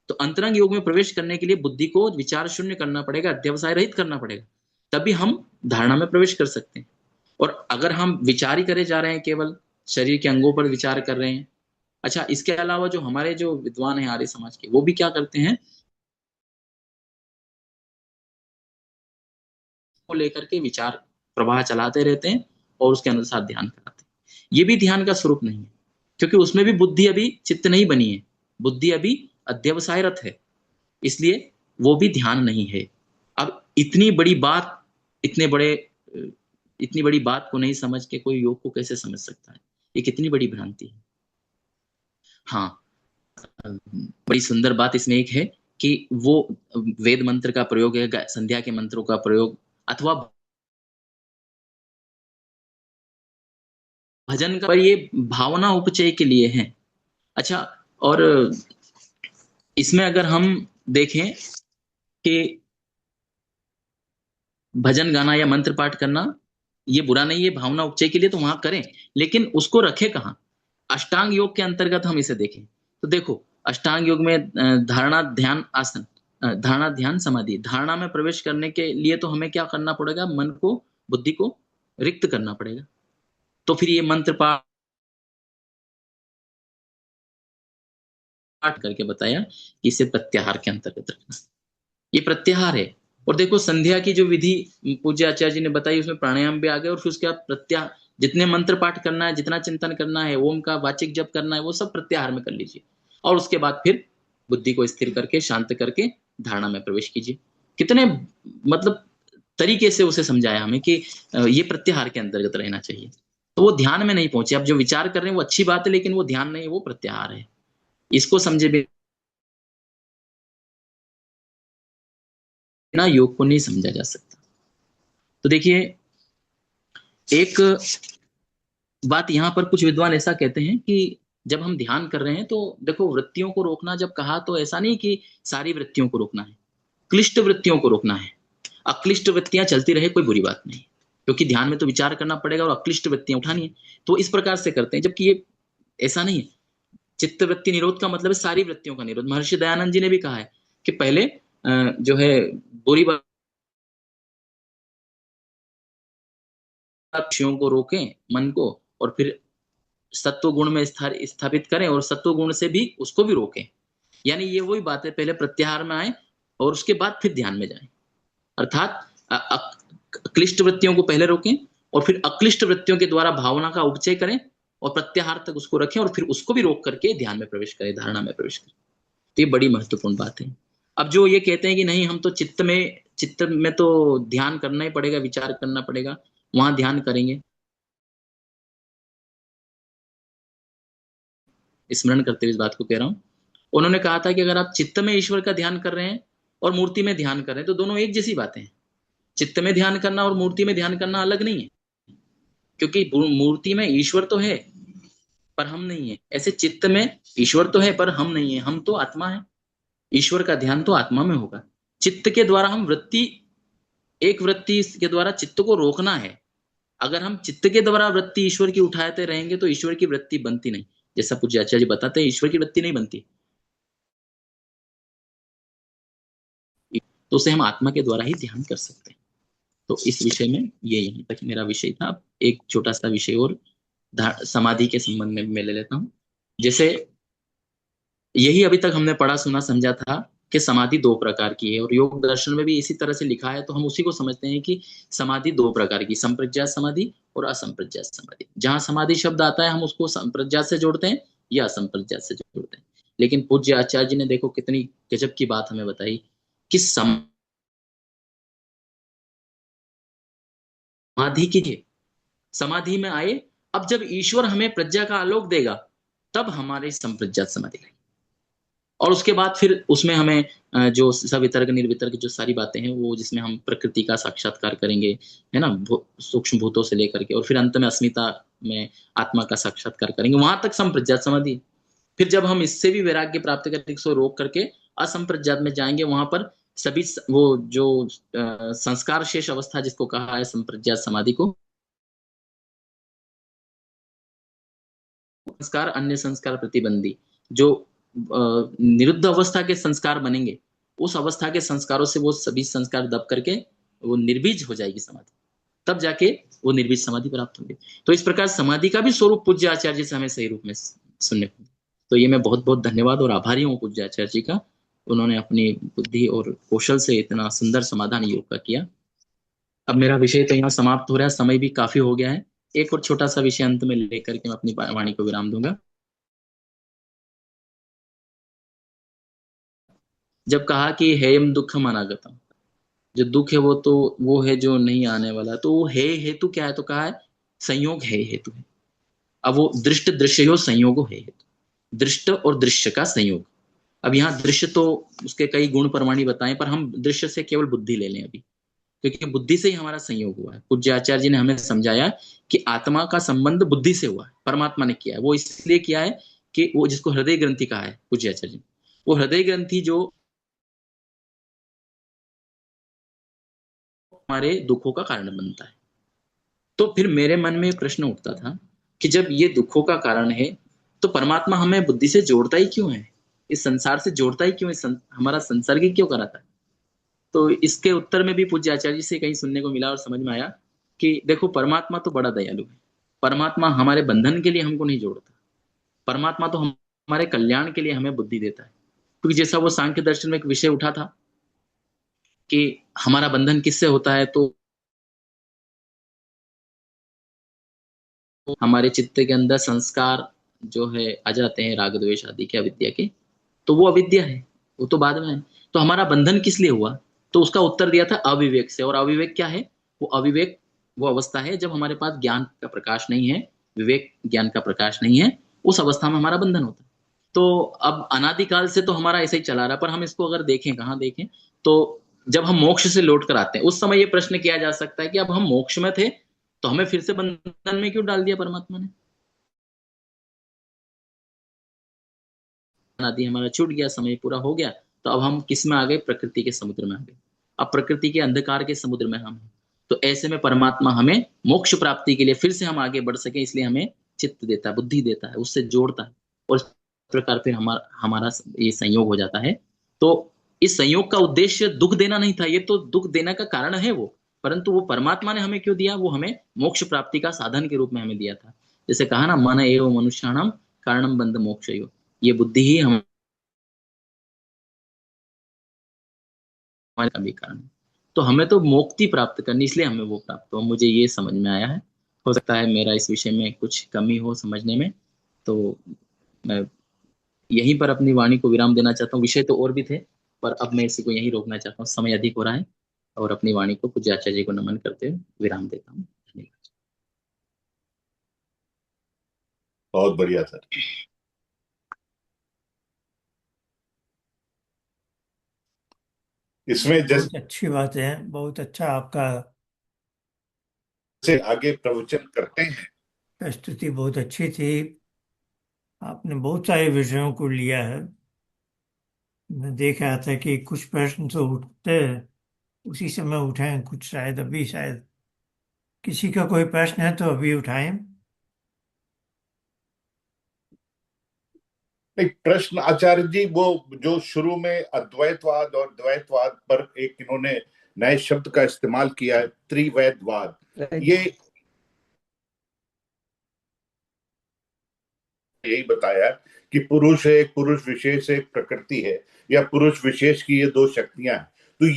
तो अंतरंग योग में प्रवेश करने के लिए बुद्धि को विचार शून्य करना पड़ेगा, अध्यवसाय रहित करना पड़ेगा, तभी हम धारणा में प्रवेश कर सकते हैं। और अगर हम विचार ही करे जा रहे हैं, केवल शरीर के अंगों पर विचार कर रहे हैं। अच्छा, इसके अलावा जो हमारे जो विद्वान हैं आर्य समाज के, वो भी क्या करते हैं, को लेकर के विचार प्रवाह चलाते रहते हैं और उसके अनुसार ध्यान कराते हैं। ये भी ध्यान का स्वरूप नहीं है, क्योंकि उसमें भी बुद्धि अभी चित्त नहीं बनी है, बुद्धि अभी अध्यवसायरत है, इसलिए वो भी ध्यान नहीं है। अब इतनी बड़ी बात, इतनी बड़ी बात को नहीं समझ के कोई योग को कैसे समझ सकता है? ये कितनी बड़ी भ्रांति है। हाँ, बड़ी सुंदर बात इसमें एक है कि वो वेद मंत्र का प्रयोग है, संध्या के मंत्रों का प्रयोग, अथवा भजन का, पर ये भावना उपचय के लिए है। अच्छा, और इसमें अगर हम देखें कि भजन गाना या मंत्र पाठ करना ये बुरा नहीं है, भावना उपचय के लिए तो वहां करें, लेकिन उसको रखे कहाँ? अष्टांग योग के अंतर्गत हम इसे देखें तो देखो, अष्टांग योग में धारणा ध्यान आसन, धारणा ध्यान समाधि, धारणा में प्रवेश करने के लिए तो हमें क्या करना पड़ेगा? मन को, बुद्धि को रिक्त करना पड़ेगा। तो फिर ये मंत्र पाठ करके बताया कि इसे प्रत्याहार के अंतर्गत रखना, ये प्रत्याहार है। और देखो संध्या की जो विधि पूज्य आचार्य जी ने बताई, उसमें प्राणायाम भी आ गया, और फिर उसके बाद प्रत्याहार, जितने मंत्र पाठ करना है, जितना चिंतन करना है, ओम का वाचिक जप करना है, वो सब प्रत्याहार में कर लीजिए। और उसके बाद फिर बुद्धि को स्थिर करके, शांत करके धारणा में प्रवेश कीजिए। कितने मतलब तरीके से उसे समझाया हमें कि ये प्रत्याहार के अंतर्गत रहना चाहिए। तो वो ध्यान में नहीं पहुंचे। अब जो विचार कर रहे हैं वो अच्छी बात है, लेकिन वो ध्यान नहीं, वो प्रत्याहार है। इसको समझे बिना योग को नहीं समझा जा सकता। तो देखिए, एक बात यहां पर कुछ विद्वान ऐसा कहते हैं कि जब हम ध्यान कर रहे हैं तो देखो, वृत्तियों को रोकना जब कहा तो ऐसा नहीं कि सारी वृत्तियों को रोकना है, क्लिष्ट वृत्तियों को रोकना है। अक्लिष्ट वृत्तियां चलती रहे कोई बुरी बात नहीं, क्योंकि ध्यान में तो विचार करना पड़ेगा और अक्लिष्ट वृत्तियां उठानी है। तो इस प्रकार से करते हैं, जबकि ये ऐसा नहीं है। चित्त वृत्ति निरोध का मतलब है सारी वृत्तियों का निरोध। महर्षि दयानंद जी ने भी कहा है कि पहले जो है बुरी विषयों को रोकें मन को, और फिर सत्व गुण में स्थापित करें, और सत्व गुण से भी उसको भी रोकें। यानी ये वही बात है, पहले प्रत्याहार में आए और उसके बाद फिर ध्यान में जाएं। अर्थात क्लिष्ट वृत्तियों को पहले रोकें और फिर अक्लिष्ट वृत्तियों के द्वारा भावना का उपचय करें और प्रत्याहार तक उसको रखें, और फिर उसको भी रोक करके ध्यान में प्रवेश करें, धारणा में प्रवेश करें। तो ये बड़ी महत्वपूर्ण बात है। अब जो ये कहते हैं कि नहीं, हम तो चित्त में तो ध्यान करना ही पड़ेगा, विचार करना पड़ेगा, वहां ध्यान करेंगे, स्मरण करते हुए इस बात को कह रहा हूं। उन्होंने कहा था कि अगर आप चित्त में ईश्वर का ध्यान कर रहे हैं और मूर्ति में ध्यान कर रहे हैं तो दोनों एक जैसी बातें हैं। चित्त में ध्यान करना और मूर्ति में ध्यान करना अलग नहीं है, क्योंकि मूर्ति में ईश्वर तो है पर हम नहीं है, ऐसे चित्त में ईश्वर तो है पर हम नहीं है, हम तो आत्मा है। ईश्वर का ध्यान तो आत्मा में होगा। चित्त के द्वारा हम एक वृत्ति के द्वारा चित्त को रोकना है। अगर हम चित्त के द्वारा वृत्ति ईश्वर की उठाते रहेंगे तो ईश्वर की वृत्ति बनती नहीं। जैसा पूज्य आचार्य जी बताते हैं, ईश्वर की वृत्ति नहीं बनती, तो उसे हम आत्मा के द्वारा ही ध्यान कर सकते हैं। तो इस विषय में ये यहीं तक मेरा विषय था। एक छोटा सा विषय और समाधि के संबंध में ले लेता हूँ। जैसे यही अभी तक हमने पढ़ा सुना समझा था कि समाधि दो प्रकार की है, और योग दर्शन में भी इसी तरह से लिखा है, तो हम उसी को समझते हैं कि समाधि दो प्रकार की, संप्रज्ञात समाधि और असंप्रज्ञात समाधि। जहां समाधि शब्द आता है हम उसको संप्रज्ञात से जोड़ते हैं या असंप्रज्ञात से जोड़ते हैं। लेकिन पूज्य आचार्य जी ने देखो कितनी गजब की बात हमें बताई कि समाधि कीजिए, समाधि में आए। अब जब ईश्वर हमें प्रज्ञा का आलोक देगा तब हमारे संप्रज्ञात समाधि लगेगी, और उसके बाद फिर उसमें हमें जो सवितर्क निर्वितर्क जो सारी बातें हैं वो, जिसमें हम प्रकृति का साक्षात्कार करेंगे, है ना, सूक्ष्म भूतों से लेकर के, और फिर अंत में अस्मिता में आत्मा का साक्षात्कार करेंगे, वहां तक संप्रज्ञात समाधि। फिर जब हम इससे भी वैराग्य प्राप्त करके इसको रोक करके असंप्रज्ञात में जाएंगे, वहां पर सभी वो जो संस्कार शेष अवस्था जिसको कहा है संप्रज्ञात समाधि को, संस्कार अन्य संस्कार प्रतिबंधी, जो निरुद्ध अवस्था के संस्कार बनेंगे, उस अवस्था के संस्कारों से वो सभी संस्कार दब करके वो निर्बीज हो जाएगी समाधि, तब जाके वो निर्बीज समाधि प्राप्त होगी। तो इस प्रकार समाधि का भी स्वरूप पूज्य आचार्य से हमें सही रूप में सुनने को। तो ये मैं बहुत बहुत धन्यवाद और आभारी हूँ पूज्य आचार्य जी का, उन्होंने अपनी बुद्धि और कौशल से इतना सुंदर समाधान योग का किया। अब मेरा विषय तो यहाँ समाप्त हो रहा है, समय भी काफी हो गया है। एक और छोटा सा विषय अंत में लेकर के मैं अपनी वाणी को विराम दूंगा। जब कहा कि हेयम दुखम अनागतम, जो दुख है वो है जो नहीं आने वाला, तो वो है हेतु क्या है? तो कहा है संयोग है हेतु है। अब वो दृष्ट दृश्यो संयोगो है हेतु, दृष्ट और दृश्य का संयोग, अब यहाँ दृश्य तो उसके कई गुण परमाणु बताएं, पर हम दृश्य से केवल बुद्धि ले लें अभी, क्योंकि बुद्धि से ही हमारा संयोग हुआ है। पूज्य आचार्य जी ने हमें समझाया कि आत्मा का संबंध बुद्धि से हुआ है, परमात्मा ने किया है। वो इसलिए किया है कि वो जिसको हृदय ग्रंथि कहा है पूज्य आचार्य जी, वो हृदय ग्रंथि जो हमारे दुखों का कारण बनता है। तो फिर मेरे मन में प्रश्न उठता था कि जब ये दुखों का कारण है, तो परमात्मा हमें बुद्धि से जोड़ता ही क्यों है, इस संसार से जोड़ता ही क्यों है, हमारा संसर्ग ही क्यों कराता है। तो इसके उत्तर में भी पूज्य आचार्य जी से कहीं सुनने को मिला और समझ में आया कि देखो, परमात्मा तो बड़ा दयालु है। परमात्मा हमारे बंधन के लिए हमको नहीं जोड़ता, परमात्मा तो हमारे कल्याण के लिए हमें बुद्धि देता है। क्योंकि जैसा वो सांख्य दर्शन में एक विषय उठा था कि हमारा बंधन किससे होता है, तो हमारे चित्त के अंदर संस्कार जो है आ जाते हैं, राग द्वेष आदि के, अविद्या के, तो वो अविद्या है, वो तो बाद में है। तो हमारा बंधन किस लिए हुआ, तो उसका उत्तर दिया था अविवेक से। और अविवेक क्या है, वो अविवेक वो अवस्था है जब हमारे पास ज्ञान का प्रकाश नहीं है, विवेक ज्ञान का प्रकाश नहीं है, उस अवस्था में हमारा बंधन होता है। तो अब अनादिकाल से तो हमारा ऐसा ही चला रहा है, पर हम इसको अगर देखें, कहाँ देखें, तो जब हम मोक्ष से लौट कर आते हैं उस समय ये प्रश्न किया जा सकता है कि अब हम मोक्ष में थे तो हमें फिर से बंधन में क्यों डाल दिया परमात्मा ने। आदि हमारा छूट गया, समय पूरा हो गया, तो अब हम किस में आ गए, प्रकृति के समुद्र में आ गए। अब प्रकृति के अंधकार के समुद्र में हम हैं। तो ऐसे में परमात्मा हमें मोक्ष प्राप्ति के लिए फिर से हम आगे बढ़ सके, इसलिए हमें चित्त देता है, बुद्धि देता है, उससे जोड़ता है, और इस प्रकार फिर हमारा हमारा ये संयोग हो जाता है। तो इस संयोग का उद्देश्य दुख देना नहीं था, ये तो दुख देने का कारण है वो, परंतु वो परमात्मा ने हमें क्यों दिया, वो हमें मोक्ष प्राप्ति का साधन के रूप में हमें दिया था। जैसे कहा ना, मन एवं मनुष्याणाम कारणम बंध मोक्ष, ये बुद्धि ही हमारे का भी कारण है। तो हमें तो मुक्ति प्राप्त करनी, इसलिए हमें वो प्राप्त हो, मुझे ये समझ में आया है। हो सकता है मेरा इस विषय में कुछ कमी हो समझने में, तो मैं यहीं पर अपनी वाणी को विराम देना चाहता हूँ। विषय तो और भी थे, पर अब मैं इसी को यहीं रोकना चाहता हूँ, समय अधिक हो रहा है, और अपनी वाणी को पूज्य आचार्य जी को नमन करते हुए विराम देता हूँ। धन्यवाद। बहुत बढ़िया सर। इसमें बहुत अच्छी बात है, बहुत अच्छा आपका जैसे आगे प्रवचन करते हैं, प्रस्तुति बहुत अच्छी थी। आपने बहुत सारे विषयों को लिया है। मैं देख रहा था कि कुछ प्रश्न तो उठते उसी समय उठाएं, कुछ शायद अभी, शायद किसी का कोई प्रश्न है तो अभी उठाएं। एक प्रश्न आचार्य जी, वो जो शुरू में अद्वैतवाद और द्वैतवाद पर एक इन्होंने नए शब्द का इस्तेमाल किया है, त्रिवैधवाद, राइट। ये यही बताया कि पुरुष है, एक पुरुष विशेष एक प्रकृति है, या पुरुष विशेष की ये दो शक्तियां हैं। तो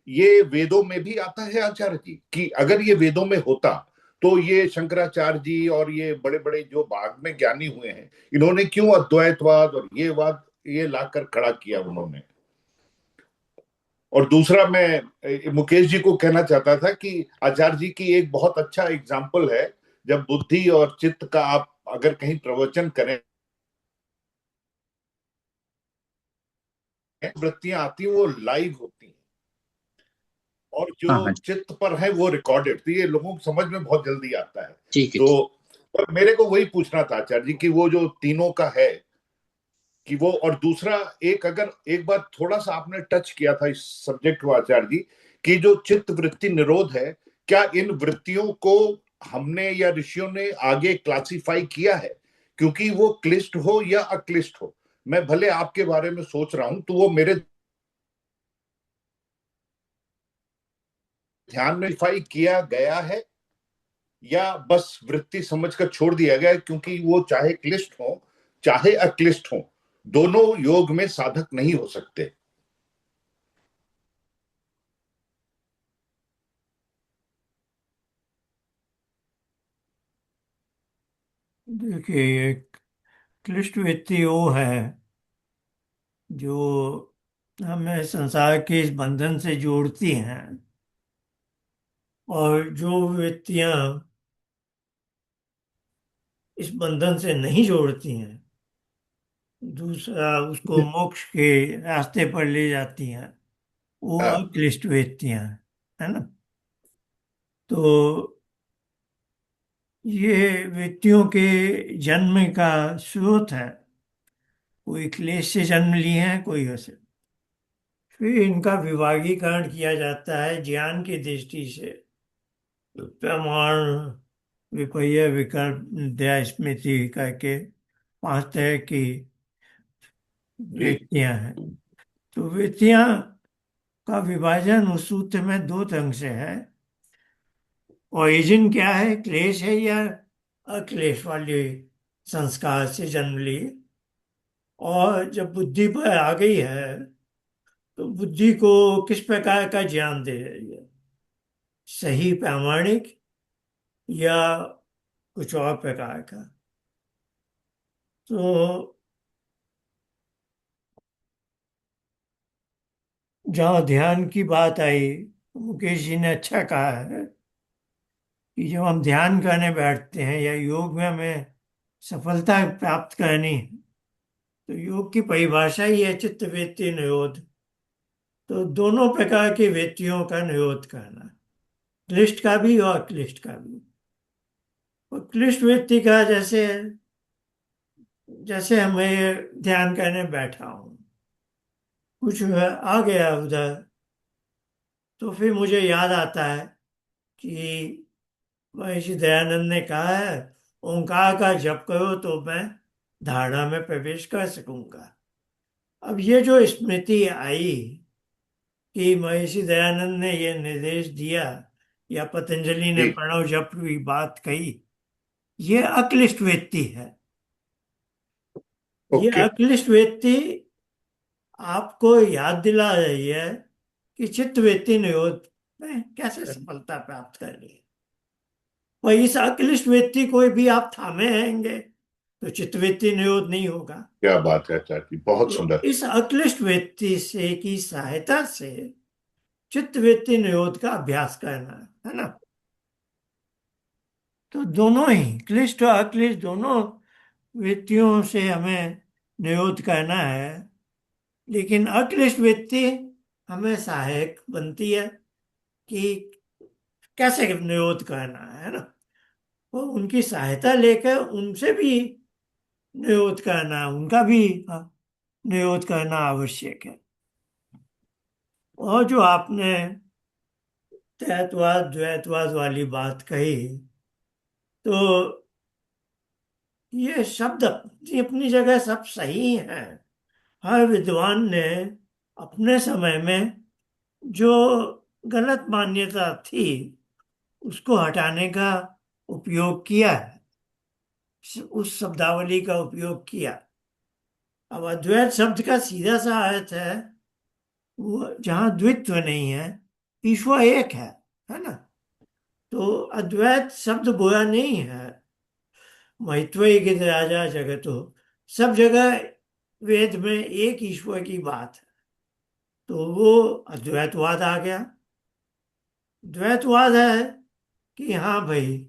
ये वेदों में भी आता है आचार्य जी, कि अगर ये वेदों में होता तो ये शंकराचार्य जी और ये बड़े बड़े जो बाद में ज्ञानी हुए हैं, इन्होंने क्यों अद्वैतवाद और ये वाद ये लाकर खड़ा किया उन्होंने। और दूसरा, मैं मुकेश जी को कहना चाहता था कि आचार्य जी की एक बहुत अच्छा एग्जाम्पल है, जब बुद्धि और चित्त का आप अगर कहीं प्रवचन करें, वृत्तियां आती हैं वो लाइव होती हैं, और हाँ जो हाँ, चित्त पर है वो रिकॉर्डेड, तो ये लोगों को समझ में बहुत जल्दी आता है। ठीक है, तो ठीक। पर मेरे को वही पूछना था आचार्य जी कि वो जो तीनों का है, कि वो, और दूसरा एक, अगर एक बार थोड़ा सा आपने टच किया था इस सब्जेक्ट को आचार्य जी, कि जो चित्त वृत्ति निरोध है, क्या इन वृत्तियों को हमने या ऋषियों ने आगे क्लासिफाई किया है, क्योंकि वो क्लिष्ट हो या अक्लिष्ट हो, मैं भले आपके बारे में सोच रहा हूं तो वो मेरे ध्यान में क्लासिफाई किया गया है, या बस वृत्ति समझ कर छोड़ दिया गया है, क्योंकि वो चाहे क्लिष्ट हो चाहे अक्लिष्ट हो, दोनों योग में साधक नहीं हो सकते। देखिए, ये क्लिष्ट वृत्ति वो है जो हमें संसार के इस बंधन से जोड़ती हैं, और जो वृत्तियां इस बंधन से नहीं जोड़ती हैं दूसरा उसको मोक्ष के रास्ते पर ले जाती हैं, वो हाँ अक्लिष्ट वेत्तियां, है ना। तो ये वेत्तियों के जन्म का स्रोत है, कोई क्लेश से जन्म लिए हैं, कोई वैसे। फिर इनका विभागीकरण किया जाता है ज्ञान की दृष्टि से। तो प्रमाण, विपर्य, विकल्प, दया, स्मृति करके 5 तरह की जी वृत्तियां हैं। तो वृत्तियां का विभाजन उस सूत्र में 2 ढंग से है। ओरिजिन क्या है, क्लेश है या अक्लेश वाले संस्कार से जन्म लिए। और जब बुद्धि पर आ गई है तो बुद्धि को किस प्रकार का ज्ञान दे रही है, सही प्रामाणिक या कुछ और प्रकार का। तो जहाँ ध्यान की बात आई, मुकेश जी ने अच्छा कहा है कि जब हम ध्यान करने बैठते हैं या योग में हमें सफलता प्राप्त करनी है, तो योग की परिभाषा ही है चित्त वृत्ति निरोध। तो दोनों प्रकार की वृत्तियों का निरोध करना, क्लिष्ट का भी और अक्लिष्ट का भी। और क्लिष्ट वृत्ति का जैसे जैसे हमें ध्यान करने बैठा हूँ, कुछ आ गया उधर, तो फिर मुझे याद आता है कि महर्षि दयानंद ने कहा है ओंकार का जप करो तो मैं धारणा में प्रवेश कर सकूंगा। अब ये जो स्मृति आई कि महर्षि दयानंद ने ये निर्देश दिया या पतंजलि ने जी प्रणव जप की बात कही, ये अक्लिष्ट वृत्ति है। ये ओके। अक्लिष्ट वृत्ति आपको याद दिला रही है कि चित्त वृत्ति निरोध में कैसे सफलता प्राप्त करनी है। और इस अक्लिष्ट वृत्ति को भी आप थामे रहेंगे तो चित्त वृत्ति निरोध नहीं होगा। क्या बात है आचार्य जी, बहुत तो सुंदर। इस अक्लिष्ट वृत्ति से की सहायता से चित्त वृत्ति निरोध का अभ्यास करना है ना। तो दोनों ही क्लिष्ट और अक्लिष्ट दोनों वृत्तियों से हमें निरोध करना है। लेकिन अक्लिष्ट वृत्ति हमें सहायक बनती है कि कैसे निरोध करना है ना। तो उनकी सहायता लेकर उनसे भी निरोध करना, उनका भी निरोध करना आवश्यक है। और जो आपने त्रैतवाद द्वैतवाद वाली बात कही, तो ये शब्द अपनी अपनी जगह सब सही हैं। हर विद्वान ने अपने समय में जो गलत मान्यता थी उसको हटाने का उपयोग किया है, उस शब्दावली का उपयोग किया। अब अद्वैत शब्द का सीधा सा अर्थ है वो जहाँ द्वित्व नहीं है, ईश्वर एक है ना। तो अद्वैत शब्द बुरा नहीं है। मैत्रेयी के राजा जगत हो, सब जगह वेद में एक ईश्वर की बात है। तो वो अद्वैतवाद आ गया। द्वैतवाद है कि हाँ भाई,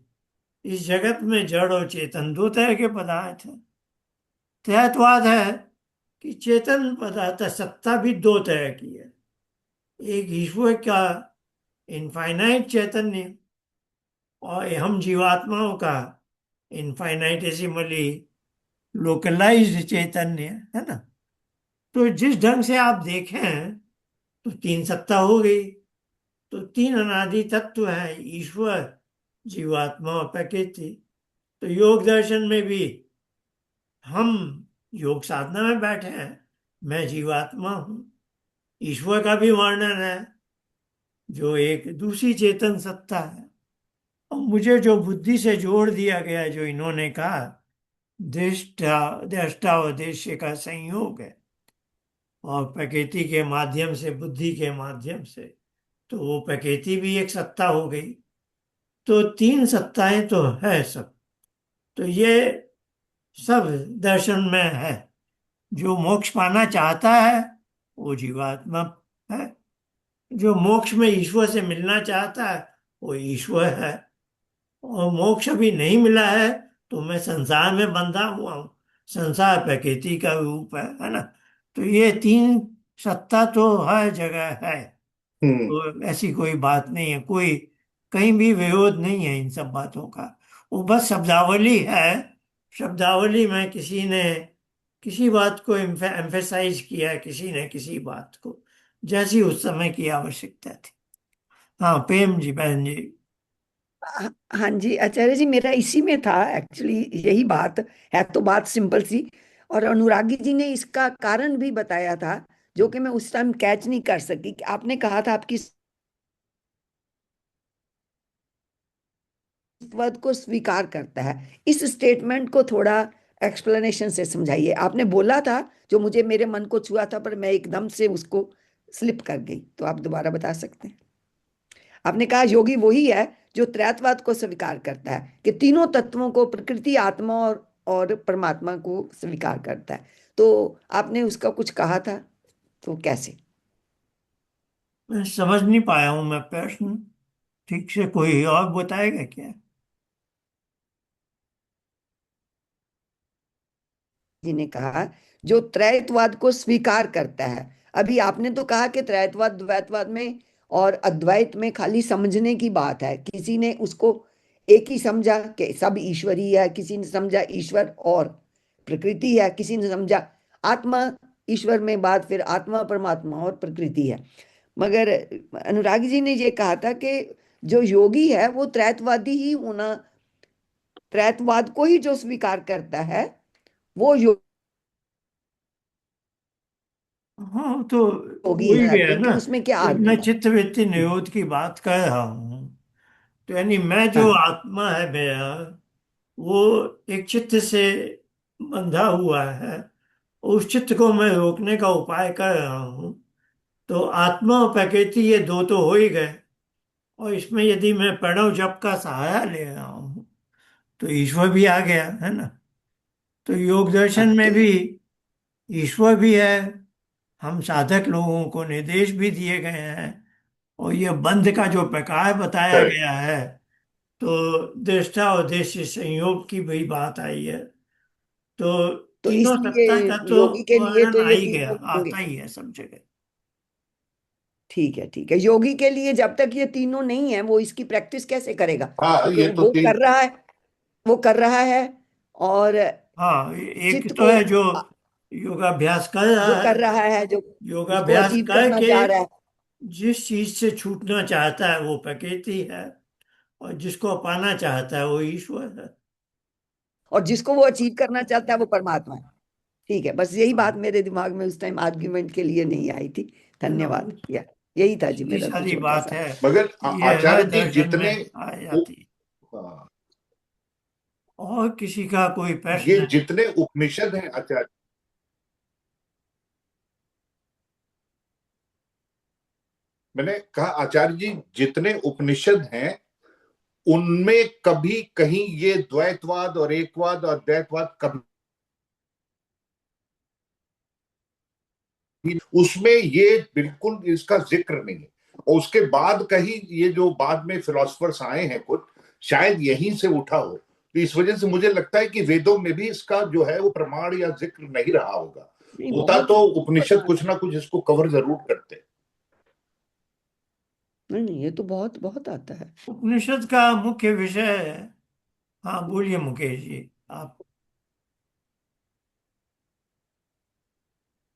इस जगत में जड़ और चेतन 2 तरह के पदार्थ हैं। त्रैतवाद है कि चेतन पदार्थ सत्ता भी 2 तरह की है। एक ईश्वर का इनफाइनाइट चैतन्य और हम जीवात्माओं का इनफाइनाइटेसिमली लोकलाइज्ड चैतन्य, है ना। तो जिस ढंग से आप देखें तो 3 सत्ता हो गई। तो 3 अनादि तत्व है, ईश्वर, जीवात्मा और प्रकृति। तो योग दर्शन में भी हम योग साधना में बैठे हैं, मैं जीवात्मा हूं। ईश्वर का भी वर्णन है जो एक दूसरी चेतन सत्ता है। और मुझे जो बुद्धि से जोड़ दिया गया, जो इन्होंने कहा दृष्टा दृष्टा और दृश्य का संयोग है, और प्रकृति के माध्यम से, बुद्धि के माध्यम से, तो वो प्रकृति भी एक सत्ता हो गई। तो 3 सत्ताएं तो है सब। तो ये सब दर्शन में है। जो मोक्ष पाना चाहता है वो जीवात्मा है, जो मोक्ष में ईश्वर से मिलना चाहता है वो ईश्वर है। और मोक्ष अभी नहीं मिला है तो मैं संसार में बंधा हुआ हूं, संसार प्रकृति का रूप है ना। तो ये तीन सत्ता तो हर जगह है। हम्म। तो ऐसी कोई बात नहीं है, कोई कहीं भी विरोध नहीं है इन सब बातों का। वो बस शब्दावली है। शब्दावली में किसी ने किसी बात को एम्फेसाइज किया, किसी ने किसी बात को, जैसी उस समय की आवश्यकता थी। हाँ प्रेम जी, बहन जी। हाँ जी आचार्य जी, मेरा इसी में था एक्चुअली, यही बात है। तो बात सिंपल सी, और अनुरागी जी ने इसका कारण भी बताया था जो कि मैं उस टाइम कैच नहीं कर सकी। कि आपने कहा था आपकी पद को स्वीकार करता है, इस स्टेटमेंट को थोड़ा एक्सप्लेनेशन से समझाइए। आपने बोला था जो मुझे मेरे मन को छुआ था, पर मैं एकदम से उसको स्लिप कर गई, तो आप दोबारा बता सकते हैं। आपने कहा योगी वही है जो त्रैतवाद को स्वीकार करता है, कि तीनों तत्वों को, प्रकृति, आत्मा और परमात्मा को स्वीकार करता है। तो आपने उसका कुछ कहा था, तो कैसे? मैं समझ नहीं पाया हूं मैं प्रश्न ठीक से, कोई और बताएगा क्या? जी ने कहा जो त्रैतवाद को स्वीकार करता है। अभी आपने तो कहा कि त्रैतवाद द्वैतवाद में और अद्वैत में खाली समझने की बात है। किसी ने उसको एक ही समझा कि सब ईश्वरी है, किसी ने समझा ईश्वर और प्रकृति है, किसी ने समझा आत्मा ईश्वर में बात, फिर आत्मा परमात्मा और प्रकृति है। मगर अनुरागी जी ने ये कहा था कि जो योगी है वो त्रैतवादी ही होना, त्रैतवाद को ही जो स्वीकार करता है वो हाँ तो योगी वही है। गया क्योंकि ना। उसमें क्या जब मैं आर्ग्यूमेंट? चित्तवृत्ति निरोध की बात कर रहा हूँ, तो यानी मैं जो हाँ, आत्मा है मेरा, वो एक चित्त से बंधा हुआ है। उस चित्त को मैं रोकने का उपाय कर रहा हूँ। तो आत्मा और प्रकृति ये दो तो हो ही गए। और इसमें यदि मैं प्रणव जप का सहारा ले रहा हूँ, तो ईश्वर भी आ गया है ना। तो योग हाँ, दर्शन में तो भी ईश्वर भी है। हम साधक लोगों को निर्देश भी दिए गए हैं। और ये बंध का जो प्रकार बताया करेक्ट। गया है, तो दृष्टा और दृश्य संयोग की भी बात आई है। तो तो तीनों इसलिए सत्ता का तो योगी के लिए वर्णन तो आ ये ही गया, तीनों होंगे। आता ही है सब जगह। ठीक है, ठीक है। योगी के लिए जब तक ये तीनों नहीं है वो इसकी प्रैक्टिस कैसे करेगा? हाँ, क्योंकि ये तो वो तीन। कर रहा है, वो कर रहा है। और हाँ, एक चित्त तो को है जो योगाभ्यास कर रहा जो कर है। रहा है, जो उसको योगाभ्यास अचीव करना करके चाह रहा है, जिस चीज से छूटना चाहता है वो प्रकृति है, और जिसको पाना चाहता है वो ईश्वर है। और जिसको वो अचीव करना चाहता है वो परमात्मा है। ठीक है, बस यही बात हाँ, मेरे दिमाग में उस टाइम आर्ग्यूमेंट के लिए नहीं आई थी। है ना, धन्यवाद। वो या यही था जी सीधी मेरा तो साधी छोटा बात सा। है। मगर ये हर आचार्य जी दर्शन में जितने आ उ- जाती। हाँ, और किसी का कोई ये प्रश्न? जितने उपनिषद हैं आचार्य, मैंने कहा आचार्य जी जितने उपनिषद हैं उनमें कभी कहीं ये द्वैतवाद और एकवाद और द्वैतवाद कभी, उसमें ये बिल्कुल इसका जिक्र नहीं है। और उसके बाद कहीं ये जो बाद में फिलोसफर्स आए हैं कुछ, शायद यहीं से उठा हो। तो इस वजह से मुझे लगता है कि वेदों में भी इसका जो है वो प्रमाण या जिक्र नहीं रहा होगा। नहीं, होता बहुत तो बहुत उपनिषद कुछ आता ना है। कुछ इसको कवर जरूर करते। नहीं नहीं, ये तो बहुत बहुत आता है। उपनिषद का मुख्य विषय है। हाँ बोलिए मुकेश जी आप।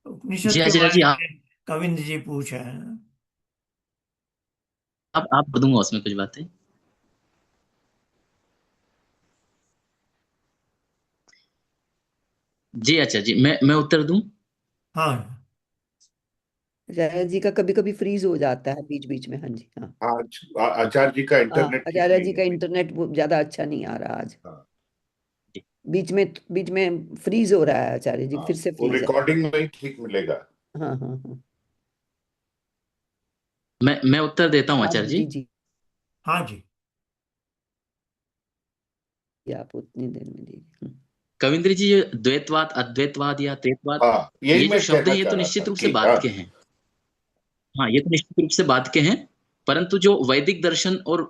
उपनिषद जी के आचार्य जी, बारे में कविंद जी पूछ रहे हैं। आप दूंगा उसमें कुछ बातें। जी आचार्य जी, मैं उत्तर दूं। हाँ आचार्य जी का कभी कभी फ्रीज हो जाता है बीच बीच में। हाँ जी, हाँ। आज आचार्य जी का हाँ, इंटरनेट ठीक आचार्य नहीं जी है का भाई। इंटरनेट वो ज्यादा अच्छा नहीं आ रहा आज। हाँ। जी, बीच में फ्रीज हो रहा है आचार्य जी, हाँ, फिर से वो फ्रीज है। रिकॉर्डिंग में ही ठीक मिलेगा। हाँ हाँ हाँ। मैं उत्तर देता हूँ हाँ आचार्य जी जी। जी, हाँ जी। आप उतनी देर में दीजिए। कविंद्र जी, ये द्वैतवाद, अद्वैतवाद या त्वैतवाद, हाँ, ये यही जो मैं शब्द कहना हैं ये चाह तो रहा था। निश्चित रूप से ठीक। हाँ। बात के हैं। हाँ, ये तो निश्चित रूप से बात के हैं। परंतु जो वैदिक दर्शन और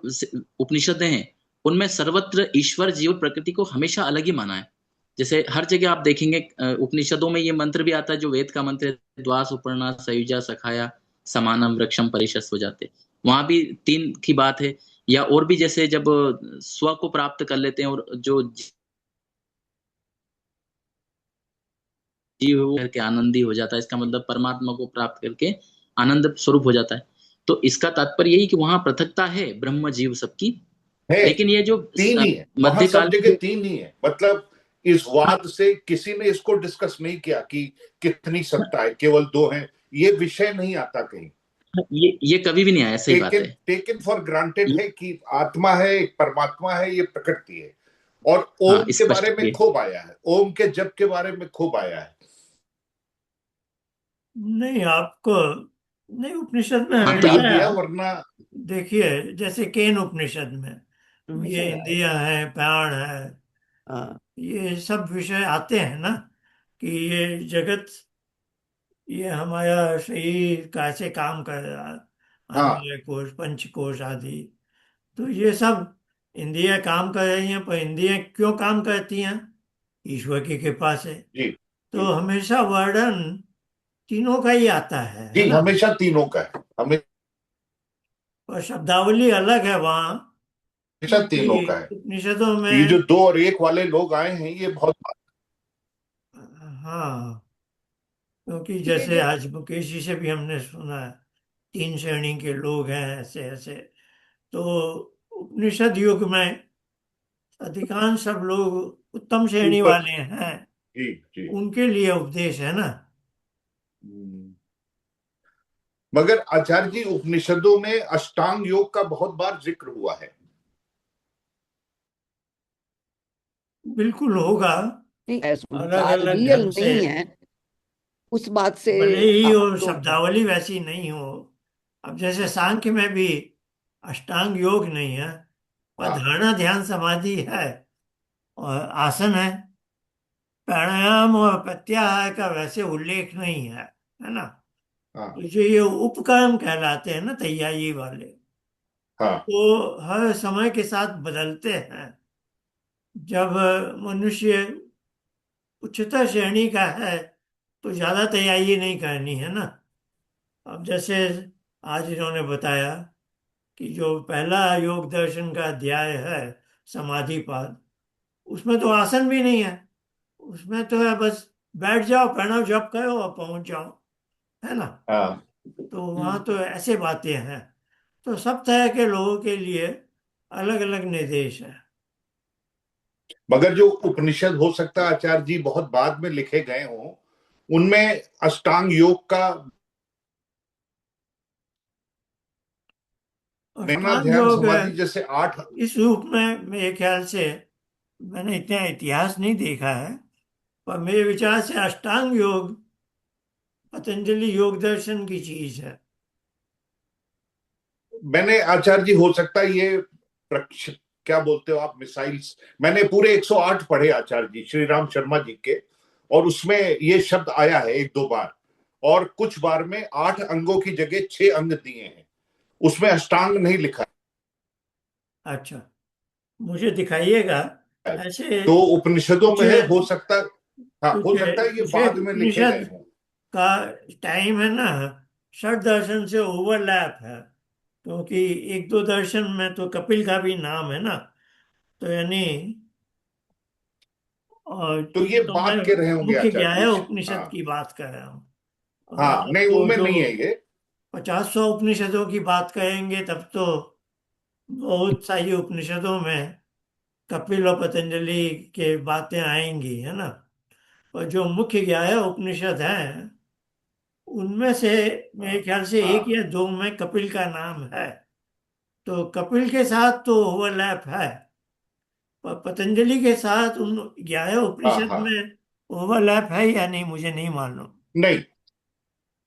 उपनिषदें हैं, उनमें सर्वत्र ईश्वर, जीव, प्रकृति को हमेशा अलग ही माना है। जैसे हर जगह आप देखेंगे उपनिषदों में ये मंत्र भी आता है जो वेद का मंत्र है, द्वा सुपर्णा सयुजा सखाया समानम वृक्षम परिशस् हो जाते, वहां भी तीन की बात है। या और भी जैसे जब स्व को प्राप्त कर लेते हैं और जो जीव है वो करके आनंदी हो जाता है, इसका मतलब परमात्मा को प्राप्त करके आनंद स्वरूप हो जाता है। तो इसका तात्पर्य यही कि वहां पृथकता है ब्रह्म जीव सबकी, है, लेकिन ये जो तीन ही है वहां, सब मध्यकाल जगह तीन ही है। मतलब इस वाद से किसी ने इसको डिस्कस नहीं किया कि कितनी सत्ता है, केवल दो हैं, ये विषय नहीं आता कहीं। ये कभी भी नहीं आया, सही बात है। टेकन फॉर ग्रांटेड है कि आत्मा है, एक परमात्मा है, ये प्रकृति है। और हाँ, ओम के स्पष्ट बारे में है। खूब आया है, ओम के जप के बारे में खूब आया है। नहीं आपको, नहीं उपनिषद में हाँ तो डाल ये हमेशा, दिया वरना। देखिए जैसे केन उपनिषद में हमेशा ये रहा है। इंद्रियां है, प्राण है, हाँ ये सब विषय आते हैं ना, कि ये जगत, ये हमारा शरीर कैसे काम कर रहा है, हाँ अन्य कोश पंच कोश आदि, तो ये सब इंद्रियां काम कर रही हैं, पर इंद्रियां क्यों काम करती हैं? ईश्वर की कृपा से। जी तो जी हमेशा वर्णन तीनों का ही आता है जी, ना। हमेशा तीनों का है, और शब्दावली अलग है वहाँ, हमेशा तीनों का है। क्योंकि उपनिषदों ये जो में, दो और एक वाले लोग आए हैं ये बहुत। हाँ, क्योंकि ये जैसे जो आज मुकेश जी से भी हमने सुना है, तीन श्रेणी के लोग हैं ऐसे ऐसे। तो उपनिषद युग में अधिकांश सब लोग उत्तम श्रेणी ऊपर। वाले हैं, जी जी। उनके लिए उपदेश है ना। हम्म। मगर आचार्य जी, उपनिषदों में अष्टांग योग का बहुत बार जिक्र हुआ है। बिल्कुल होगा, नहीं है, अलग संसार अलग रियल ढंग से, नहीं है, उस बात से भले ही वो आप तो शब्दावली वैसी नहीं हो। अब जैसे सांख्य में भी अष्टांग योग नहीं है, पर हाँ धारणा ध्यान समाधि है, और आसन है। प्राणायाम और प्रत्याहार का वैसे उल्लेख नहीं है ना। हाँ तो जो ये उपकर्म कहलाते हैं ना तैयारी वाले, हाँ वो हर समय के साथ बदलते हैं। जब मनुष्य उच्चतर श्रेणी का है तो ज्यादा तैयारी नहीं करनी है ना। अब जैसे आज इन्होंने बताया कि जो पहला योग दर्शन का अध्याय है समाधि पाद, उसमें तो आसन भी नहीं है, उसमें तो है बस बैठ जाओ, प्रणव जप करो और पहुंच जाओ, है ना। हाँ। तो वहाँ हम्म, तो ऐसे बातें हैं। तो सब तरह के लोगों के लिए अलग अलग निर्देश है। मगर जो उपनिषद हो सकता है आचार्य जी बहुत बाद में लिखे गए हों, उनमें अष्टांग योग का नैना अष्टांग ध्यान योग समाधि जैसे आठ। इस रूप में मेरे ख्याल से, मैंने इतना इतिहास नहीं देखा है, पर मेरे विचार से अष्टांग योग पतंजलि योग दर्शन की चीज है। मैंने आचार्य जी, हो सकता है ये प्रक्ष क्या बोलते हो आप, मिसाइल्स, मैंने पूरे 108 पढ़े आचार्य जी श्री राम शर्मा जी के, और उसमें ये शब्द आया है एक दो बार, और कुछ बार में 8 अंगों की जगह 6 अंग दिए हैं, उसमें अष्टांग नहीं लिखा अच्छा, मुझे दिखाइएगा है। ऐसे। तो उपनिषदों कुछ में है, हो सकता, हाँ कुछ हो सकता है ये कुछ एक बाद में लिखे उपनिषद गए हों। का टाइम है ना, षट दर्शन से ओवरलैप है, क्योंकि एक दो दर्शन में तो कपिल का भी नाम है ना। तो यानी, और तो ये ये तो मैं बात के रहे होंगे मुख्य आचार्य ज्ञाय जी। उपनिषद हाँ की बात कर रहा हूँ। और हाँ, नहीं आपको उनमें जो नहीं है ये। 50-100 उपनिषदों की बात करेंगे तब तो बहुत सारी उपनिषदों में कपिल और पतंजलि के बातें आएंगी, है ना। और जो मुख्य ज्ञाय उपनिषद हैं उनमें से मेरे हाँ ख्याल से एक हाँ या दो में कपिल का नाम है। तो कपिल के साथ तो ओवरलैप है, पर पतंजलि के साथ उन 11 हाँ उपनिषद हाँ। में ओवरलैप है या नहीं मुझे नहीं मालूम। नहीं,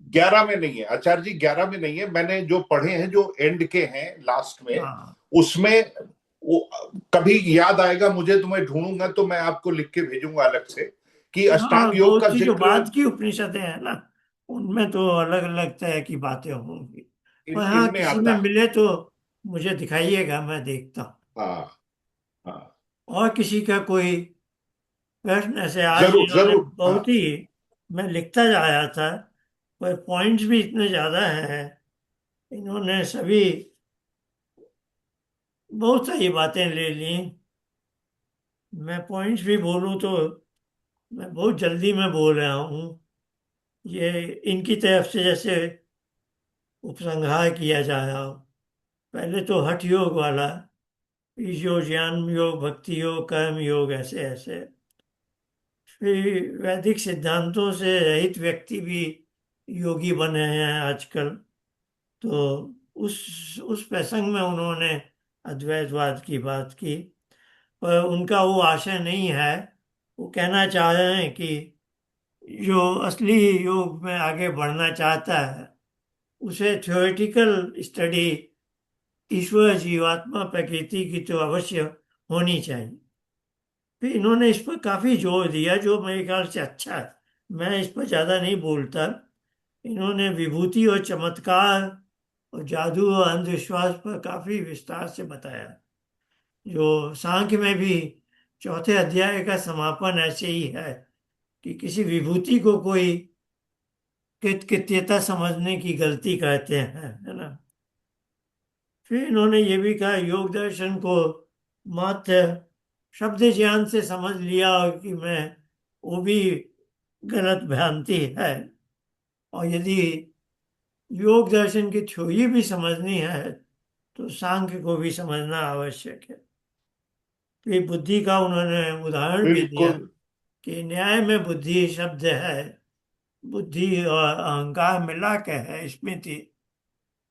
11 में नहीं है आचार्य जी, 11 में नहीं है। मैंने जो पढ़े हैं जो एंड के हैं लास्ट में, हाँ उसमें वो, कभी याद आएगा मुझे तो मैं ढूंढूंगा, तो मैं आपको लिख के भेजूंगा अलग से, कि हाँ, अष्टांग योग बहुत का सी जो जिक्र बाद की उपनिषदें हैं ना, उनमें तो अलग अलग तरह की बातें होंगी। पर हाँ, इनमें किसी आता में है। मिले तो मुझे दिखाइएगा, मैं देखता हूँ। हाँ हाँ। और किसी का कोई प्रश्न ऐसे आज जरूर इन्होंने जरूर, हाँ। बहुत ही, मैं लिखता जा रहा था, पर पॉइंट्स भी इतने ज्यादा हैं, इन्होंने सभी बहुत सारी बातें ले ली। मैं पॉइंट्स भी बोलूं तो मैं बहुत जल्दी में बोल रहा हूँ। ये इनकी तरफ से जैसे उपसंहार किया जा रहा हो। पहले तो हठ योग वाला, ईशो ज्ञान योग, भक्ति योग, कर्म योग, ऐसे ऐसे। फिर वैदिक सिद्धांतों से रहित व्यक्ति भी योगी बने हैं आजकल। तो उस प्रसंग में उन्होंने अद्वैतवाद की बात की, पर उनका वो आशय नहीं है। वो कहना चाह रहे हैं कि जो असली योग में आगे बढ़ना चाहता है उसे थ्योरेटिकल स्टडी ईश्वर जीवात्मा प्रकृति की तो अवश्य होनी चाहिए। फिर इन्होंने इस पर काफी जोर दिया, जो मेरे ख्याल से अच्छा है। मैं इस पर ज्यादा नहीं बोलता। इन्होंने विभूति और चमत्कार और जादू और अंधविश्वास पर काफी विस्तार से बताया, जो सांख्य में भी चौथे अध्याय का समापन ऐसे ही है कि किसी विभूति को कोई कृत्यता समझने की गलती कहते हैं, है ना। फिर इन्होंने ये भी कहा योग दर्शन को मात्र शब्द ज्ञान से समझ लिया कि मैं, वो भी गलत भ्रांति है। और यदि योग दर्शन की थ्योरी भी समझनी है तो सांख्य को भी समझना आवश्यक है। फिर बुद्धि का उन्होंने उदाहरण भी दिया बिल्कुल। कि न्याय में बुद्धि शब्द है, बुद्धि और अहंकार मिला के है स्मृति,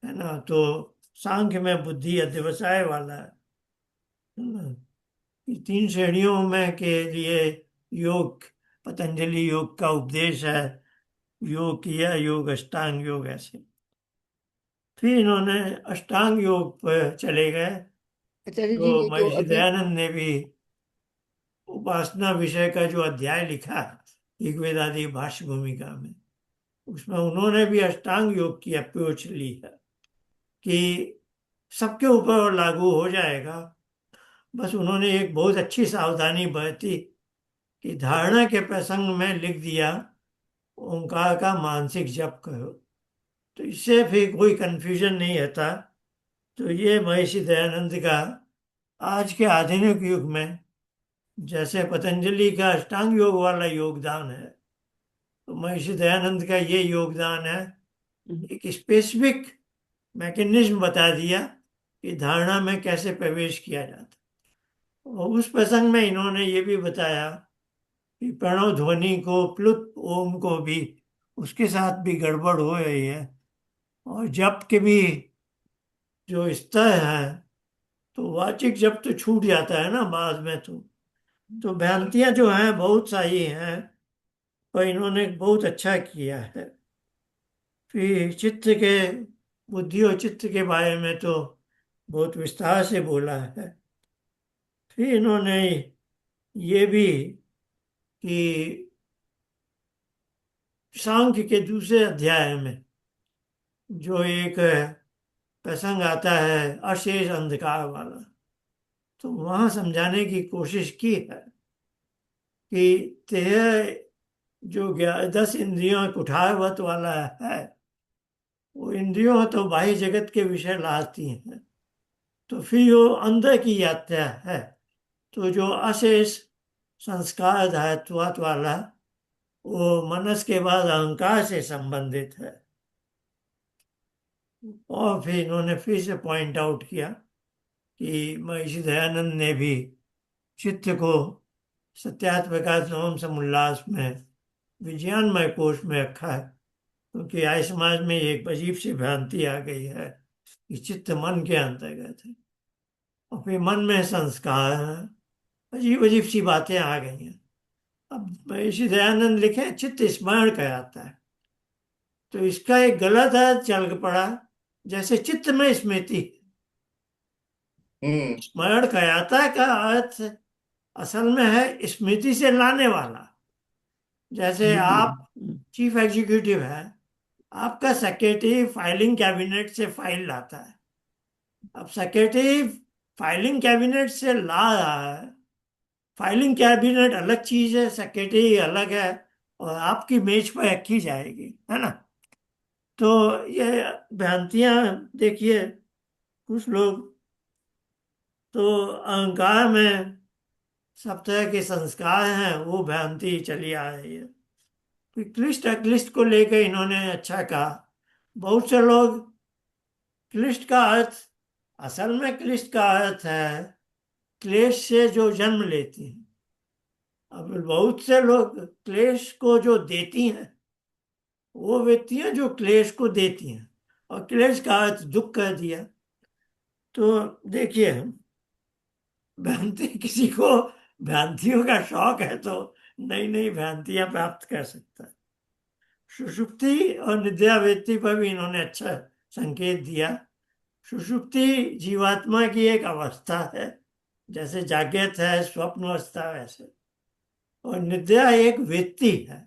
है ना। तो सांख्य में बुद्धि अध्यवसाय वाला है ना। ये तीन श्रेणियों में के लिए योग, पतंजलि योग का उपदेश है। योग किया, योग अष्टांग योग ऐसे। फिर इन्होंने अष्टांग योग पर चले गए। आचार्य जी, तो ये जो महर्षि अभी दयानंद ने भी उपासना विषय का जो अध्याय लिखा ऋग्वेदादि भाष्य भूमिका में, उसमें उन्होंने भी अष्टांग योग की अप्रोच ली है कि सबके ऊपर और लागू हो जाएगा। बस उन्होंने एक बहुत अच्छी सावधानी बरती कि धारणा के प्रसंग में लिख दिया ओंकार का मानसिक जप करो, तो इससे फिर कोई कंफ्यूजन नहीं रहता। तो ये महर्षि दयानंद का आज के आधुनिक युग में जैसे पतंजलि का अष्टांग योग वाला योगदान है, तो महर्षि दयानंद का ये योगदान है। एक स्पेसिफिक मैकेनिज्म बता दिया कि धारणा में कैसे प्रवेश किया जाता। और उस प्रसंग में इन्होंने ये भी बताया कि प्रणव ध्वनि को, प्लुत ओम को भी, उसके साथ भी गड़बड़ हो रही है। और जप के भी जो स्तर है, तो वाचिक जप तो छूट जाता है ना बाद में। तो भ्रांतियां जो हैं बहुत सारी हैं, पर इन्होंने बहुत अच्छा किया है। फिर चित्त के, बुद्धि और चित्त के बारे में तो बहुत विस्तार से बोला है। फिर इन्होंने ये भी कि सांख्य के दूसरे अध्याय में जो एक प्रसंग आता है अशेष अंधकार वाला, तो वहां समझाने की कोशिश की है कि तेरह जो 10 इंद्रियों कुठारवत वाला है, वो इंद्रियों तो बाह्य जगत के विषय लाती हैं। तो फिर वो अंदर की यात्रा है। तो जो अशेष संस्कार धातुवात वाला, वो मनस के बाद अहंकार से संबंधित है। और फिर इन्होंने फिर से पॉइंट आउट किया कि महर्षि दयानंद ने भी चित्त को सत्यात्म प्रकाश नवम समुल्लास में विज्ञानमय कोश में रखा है, क्योंकि आज समाज में एक अजीब सी भ्रांति आ गई है कि चित्त मन के अंतर्गत है, और फिर मन में संस्कार है। अजीब अजीब सी बातें आ गई हैं। अब महर्षि दयानंद लिखे चित्त स्मरण कराता है, तो इसका एक गलत अर्थ चल पड़ा, जैसे चित्त में स्मृति। हम्म। स्मरण कराता का अर्थ असल में है स्मृति से लाने वाला। जैसे आप चीफ एग्जीक्यूटिव है, आपका सेक्रेटरी फाइलिंग कैबिनेट से फाइल लाता है। अब सेक्रेटरी फाइलिंग कैबिनेट से ला रहा है, फाइलिंग कैबिनेट अलग चीज है, सेक्रेटरी अलग है, और आपकी मेज पर रखी जाएगी, है ना। तो ये भ्रांतियां, देखिए, कुछ लोग तो अहंकार में सब तरह के संस्कार हैं, वो भ्रांति चली आ रही है। फिर क्लिष्ट अक्लिष्ट को लेकर इन्होंने अच्छा कहा। बहुत से लोग क्लिष्ट का अर्थ, असल में क्लिष्ट का अर्थ है क्लेश से जो जन्म लेती हैं। अब बहुत से लोग क्लेश को जो देती हैं, वो व्यक्तियां जो क्लेश को देती हैं, और क्लेश का अर्थ दुख कर दिया। तो देखिए, भ्रांति, किसी को भ्रांतियों का शौक है तो नई नई भ्रांतियां प्राप्त कर सकता है। सुषुप्ति और निद्रा व्यक्ति पर भी इन्होंने अच्छा संकेत दिया। सुषुप्ति जीवात्मा की एक अवस्था है, जैसे जागृत है, स्वप्न अवस्था वैसे, और निद्रा एक व्यक्ति है।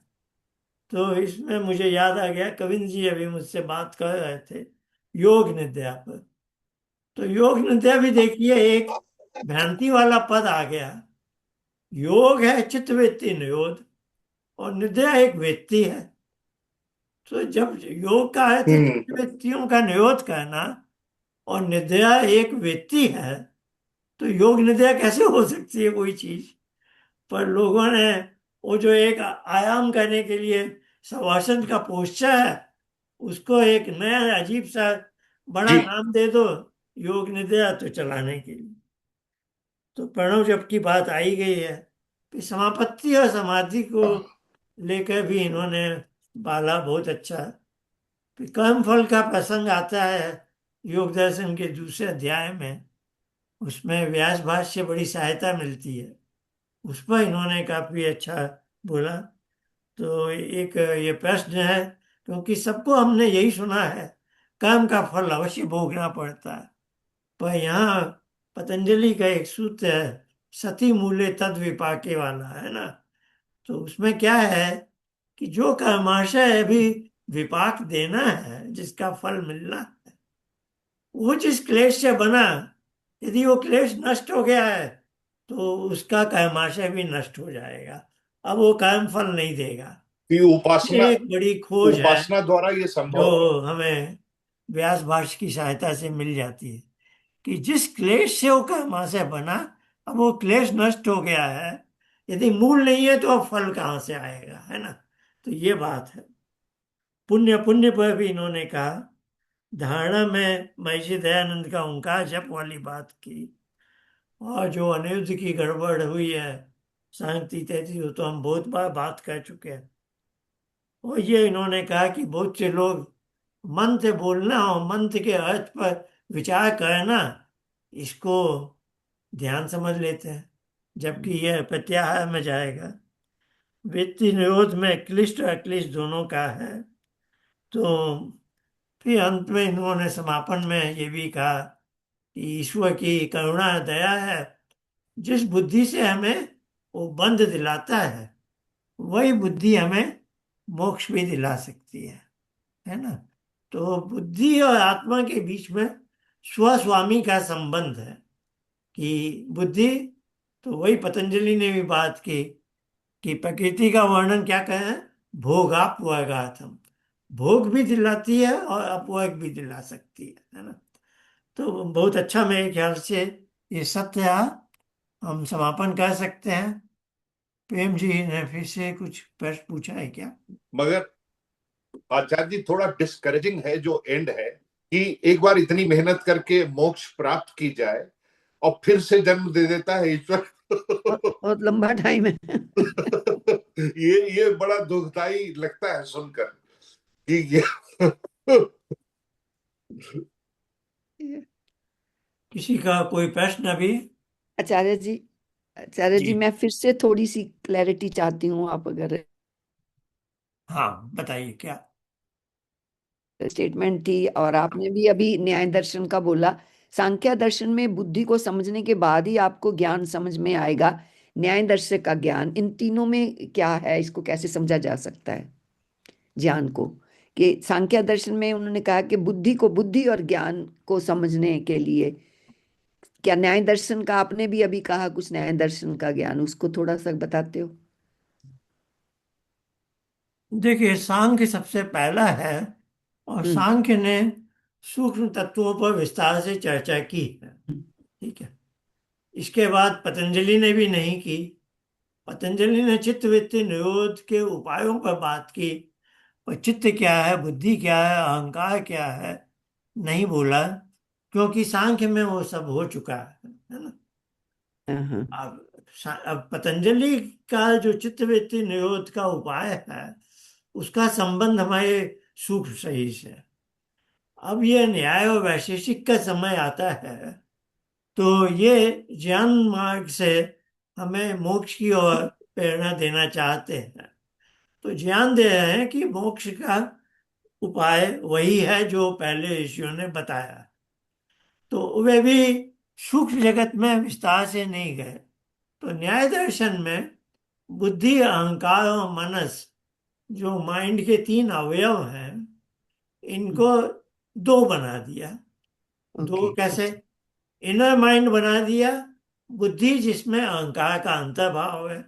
तो इसमें मुझे याद आ गया, कविंद जी अभी मुझसे बात कर रहे थे योग निद्रा पर। तो योग निद्रा भी देखिए, एक भ्रांति वाला पद आ गया। योग है चित्तवृत्ति निरोध, और निद्रा एक व्यक्ति है। तो जब योग का है तो चित्त वृत्तियों का निरोध करना, और निद्रा एक व्यक्ति है, तो योग निद्रा कैसे हो सकती है कोई चीज। पर लोगों ने वो जो एक आयाम करने के लिए शवासन का पोस्चर है, उसको एक नया अजीब सा बड़ा जी। नाम दे दो, योग निद्रा, तो चलाने के लिए। तो प्रणव जब की बात आई गई है, फिर समापत्ति और समाधि को लेकर भी इन्होंने बाला बहुत अच्छा। फिर कर्म फल का प्रसंग आता है योग दर्शन के दूसरे अध्याय में, उसमें व्यास भाष्य से बड़ी सहायता मिलती है, उस पर इन्होंने काफी अच्छा बोला। तो एक ये प्रश्न है, क्योंकि सबको हमने यही सुना है, कर्म का फल अवश्य भोगना पड़ता है। पर यहाँ पतंजलि का एक सूत्र है, सती मूले तद विपाके वाला, है ना। तो उसमें क्या है कि जो कर्माशय अभी विपाक देना है, जिसका फल मिलना है, वो जिस क्लेश से बना, यदि वो क्लेश नष्ट हो गया है, तो उसका कर्माशय भी नष्ट हो जाएगा। अब वो कर्म फल नहीं देगा। कि उपासना, ये एक बड़ी खोज है उपासना द्वारा ये जो संभव है। हमें व्यास भाष्य की सहायता से मिल जाती है, कि जिस क्लेश से वो कर्माशय बना, अब वो क्लेश नष्ट हो गया है। यदि मूल नहीं है तो अब फल कहाँ से आएगा, है ना। तो ये बात है। पुण्य पुण्य पर भी इन्होंने कहा। धारणा में महर्षि दयानंद का ओंकार जप वाली बात की, और जो अनिरुद्ध की गड़बड़ हुई है शांति तैती, हो तो हम बहुत बार बात कर चुके हैं। और ये इन्होंने कहा कि बहुत से लोग मंत्र बोलना और मंत्र के अर्थ पर विचार करना, इसको ध्यान समझ लेते हैं, जबकि यह प्रत्याहार में जाएगा। वृत्ति निरोध में क्लिष्ट और अक्लिष्ट दोनों का है। तो फिर अंत में इन्होंने समापन में ये भी कहा कि ईश्वर की करुणा दया है, जिस बुद्धि से हमें वो बंध दिलाता है, वही बुद्धि हमें मोक्ष भी दिला सकती है ना। तो बुद्धि और आत्मा के बीच में स्वस्वामी का संबंध है, कि बुद्धि, तो वही पतंजलि ने भी बात की कि प्रकृति का वर्णन क्या कहे हैं, भोगापवर्गार्थम, भोग भी दिलाती है और अपवर्ग भी दिला सकती है ना। तो बहुत अच्छा, मेरे ख्याल से ये सत्य है। हम समापन कर सकते हैं। प्रेम जी ने फिर से कुछ प्रश्न पूछा है क्या? मगर आचार्य जी, थोड़ा डिस्करेजिंग है जो एंड है, कि एक बार इतनी मेहनत करके मोक्ष प्राप्त की जाए और फिर से जन्म दे देता है ईश्वर। बहुत लंबा टाइम है। ये बड़ा दुखदाई लगता है सुनकर कि ये किसी का कोई प्रश्न अभी? आचार्य जी, आचार्य जी, जी, मैं फिर से थोड़ी सी क्लैरिटी चाहती हूँ, आप अगर। हाँ, बताइए क्या। स्टेटमेंट थी, और आपने भी अभी न्याय दर्शन का बोला। सांख्य दर्शन में बुद्धि को समझने के बाद ही आपको ज्ञान समझ में आएगा। न्याय दर्शन का ज्ञान, इन तीनों में क्या है, इसको कैसे समझा जा सकता है ज्ञान को? कि सांख्य दर्शन में उन्होंने कहा कि बुद्धि को, बुद्धि और ज्ञान को समझने के लिए क्या न्याय दर्शन का, आपने भी अभी कहा कुछ न्याय दर्शन का ज्ञान, उसको थोड़ा सा बताते हो? देखिए, सांख्य सबसे पहला है, और हम्म। सांख्य ने सूक्ष्म तत्वों पर विस्तार से चर्चा की है। हम्म। ठीक है। इसके बाद पतंजलि ने भी नहीं की। पतंजलि ने चित्त वृत्ति निरोध के उपायों पर बात की, पर चित्त क्या है, बुद्धि क्या है, अहंकार क्या है, नहीं बोला, क्योंकि सांख्य में वो सब हो चुका है ना। हाँ हाँ। अब पतंजलि का जो चित्त वृत्ति निरोध का उपाय है, उसका संबंध हमारे सूक्ष्म शरीर से। अब ये न्याय और वैशेषिक का समय आता है, तो ये ज्ञान मार्ग से हमें मोक्ष की ओर प्रेरणा देना चाहते हैं। तो ज्ञान दे रहे हैं कि मोक्ष का उपाय वही है जो पहले ऋषियों ने बताया। तो वे भी सूक्ष्म जगत में विस्तार से नहीं गए। तो न्याय दर्शन में बुद्धि, अहंकार और मनस, जो माइंड के तीन अवयव हैं, इनको दो बना दिया। दो ओके। कैसे? अच्छा। इनर माइंड बना दिया, बुद्धि जिसमें अहंकार का अंतर्भाव है,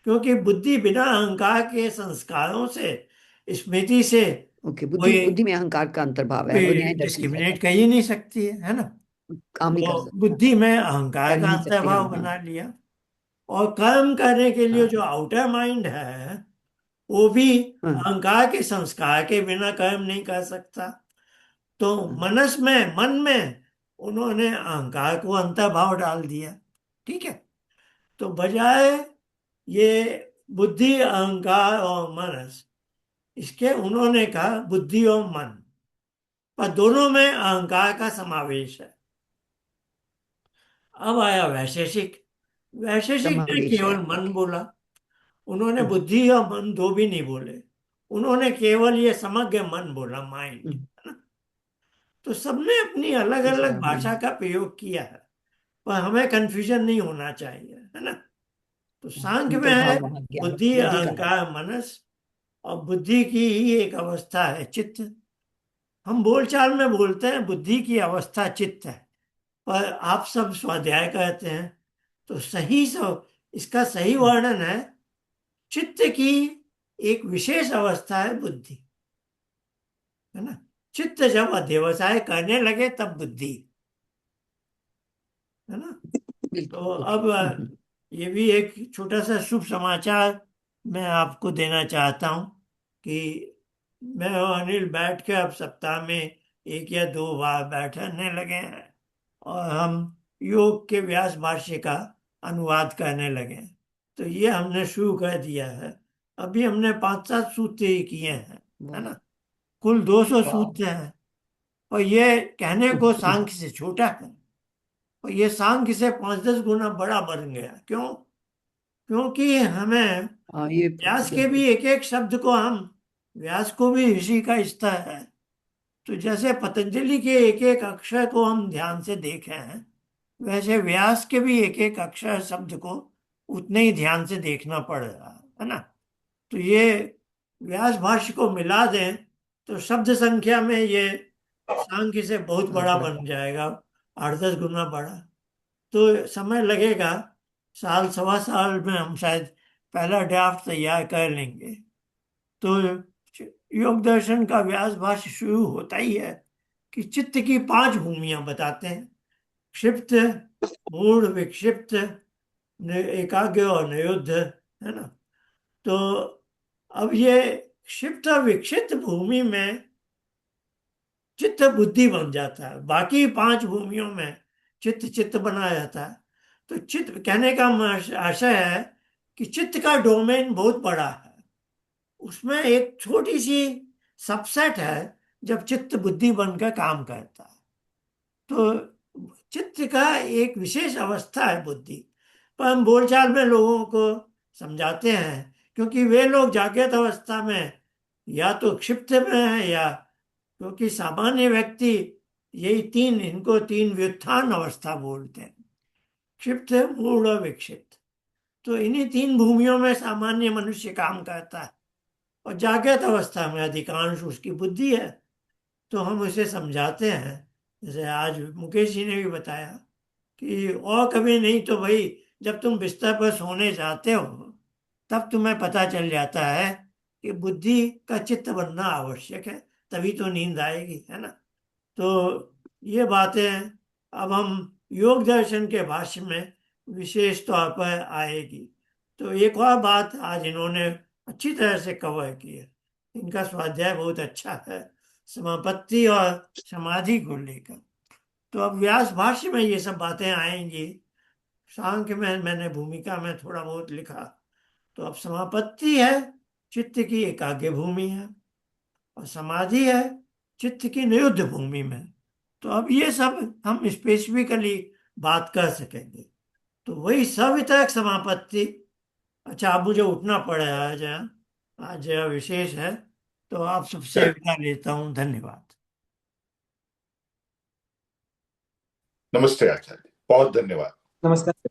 क्योंकि बुद्धि बिना अहंकार के संस्कारों से, स्मृति से ओके, बुद्धि, कोई बुद्धि में अहंकार का अंतर्भाव है और कोई न्याय दर्शन कहता डिस्क्रिमिनेट कर ही नहीं सकती है ना। है काम नहीं कर तो सकता, बुद्धि में अहंकार कर का नहीं सकते अंतर्भाव हम। हाँ बना लिया। और कर्म करने के लिए हाँ जो आउटर माइंड है, वो भी हाँ। अहंकार के संस्कार के बिना कर्म नहीं कर सकता। तो हाँ। मनस में, मन में उन्होंने अहंकार को अंतर्भाव डाल दिया। ठीक है। तो बजाय ये बुद्धि, अहंकार और मनस, इसके उन्होंने कहा बुद्धि और मन, पर दोनों में अहंकार का समावेश है। अब आया वैशेषिक। वैशेषिक ने समावेश है। केवल मन ओके। बोला। उन्होंने हम्म। बुद्धि और मन दो भी नहीं बोले। उन्होंने केवल ये समग्र मन बोला, माइंड। हम्म। तो सबने अपनी अलग अच्छा। अलग भाषा का प्रयोग किया है, पर हमें कंफ्यूजन नहीं होना चाहिए, है ना। तो सांख्य में है अंतर्भाव वहां ज्ञान बुद्धि, बुद्धि का है। अहंकार, मनस, और बुद्धि की ही एक अवस्था है चित्त। हम बोलचाल में बोलते हैं बुद्धि की अवस्था चित्त है, पर आप सब स्वाध्याय करते हैं, तो सही सब इसका सही वर्णन है, चित्त की एक विशेष अवस्था है बुद्धि, है ना। चित्त जब अध्यवसाय करने लगे तब बुद्धि, है ना। बिल्कुल। तो ओके। अब ये भी एक छोटा सा शुभ समाचार मैं आपको देना चाहता हूँ कि मैं और अनिल बैठ के अब सप्ताह में एक या दो बार बैठने लगे हैं, और हम योग के व्यास भाष्य का अनुवाद करने लगे हैं। तो ये हमने शुरू कर दिया है। अभी हमने 5-7 सूत्र ही किए हैं, है वाह। ना। कुल 200 वाह। सूत्र हैं, और ये कहने को सांख्य से छोटा है, और ये सांख्य से 5-10 गुना बड़ा बन गया। क्यों? क्योंकि हमें हाँ, ये व्यास के बिल्कुल। भी एक एक शब्द को हम, व्यास को भी ऋषि का स्तर है, तो जैसे पतंजलि के एक एक अक्षर को हम ध्यान से देखे हैं, वैसे व्यास के भी एक एक अक्षर शब्द को उतने ही ध्यान से देखना पड़ रहा है ना। तो ये व्यास भाष्य को मिला दें तो शब्द संख्या में ये सांख्य से बहुत बड़ा बड़ा। बन जाएगा, 8-10 गुना बड़ा। तो समय लगेगा, साल सवा साल में हम शायद पहला ड्राफ्ट तैयार कर लेंगे। तो योग दर्शन का व्यास भाष्य शुरू होता ही है कि चित्त की 5 भूमियां बताते हैं: क्षिप्त, मूढ़, विक्षिप्त, एकाग्र और निरुद्ध, है ना। तो अब ये क्षिप्त और विक्षिप्त भूमि में चित्त बुद्धि बन जाता है, बाकी 5 भूमियों में चित्त चित्त बना रहता है। तो चित्त कहने का आशय है कि चित्त का डोमेन बहुत बड़ा है, उसमें एक छोटी सी सबसेट है जब चित्त बुद्धि बनकर काम करता है। तो चित्त का एक विशेष अवस्था है बुद्धि, पर हम बोलचाल में लोगों को समझाते हैं, क्योंकि वे लोग जागृत अवस्था में या तो क्षिप्त में है, या क्योंकि सामान्य व्यक्ति यही तीन, इनको तीन व्युत्थान अवस्था बोलते हैं: क्षिप्त, मूढ़ और विक्षिप्त। तो इन्हीं तीन भूमियों में सामान्य मनुष्य काम करता है, और जागृत अवस्था में अधिकांश उसकी बुद्धि है। तो हम उसे समझाते हैं, जैसे आज मुकेश जी ने भी बताया कि और कभी नहीं तो भाई जब तुम बिस्तर पर सोने जाते हो तब तुम्हें पता चल जाता है कि बुद्धि का चित्त बनना आवश्यक है, तभी तो नींद आएगी, है ना। तो ये बातें अब हम योग दर्शन के भाष्य में विशेष तौर पर आएगी। तो एक और बात आज इन्होंने अच्छी तरह से कवर की है, इनका स्वाध्याय बहुत अच्छा है समापत्ति और समाधि को लेकर। तो अब व्यास भाष्य में ये सब बातें आएंगी। सांख्य में मैंने भूमिका में थोड़ा बहुत लिखा। तो अब समापत्ति है चित्त की एकाग्र भूमि है, और समाधि है चित्त की निरुद्ध भूमि में। तो अब ये सब हम स्पेसिफिकली बात कर सकेंगे। तो वही सवितरक समापत्ति। अच्छा, अब मुझे उठना पड़ेगा आज, आज विशेष है। तो आप सबसे विदा लेता हूँ, धन्यवाद। नमस्ते आचार्य, बहुत धन्यवाद। नमस्कार।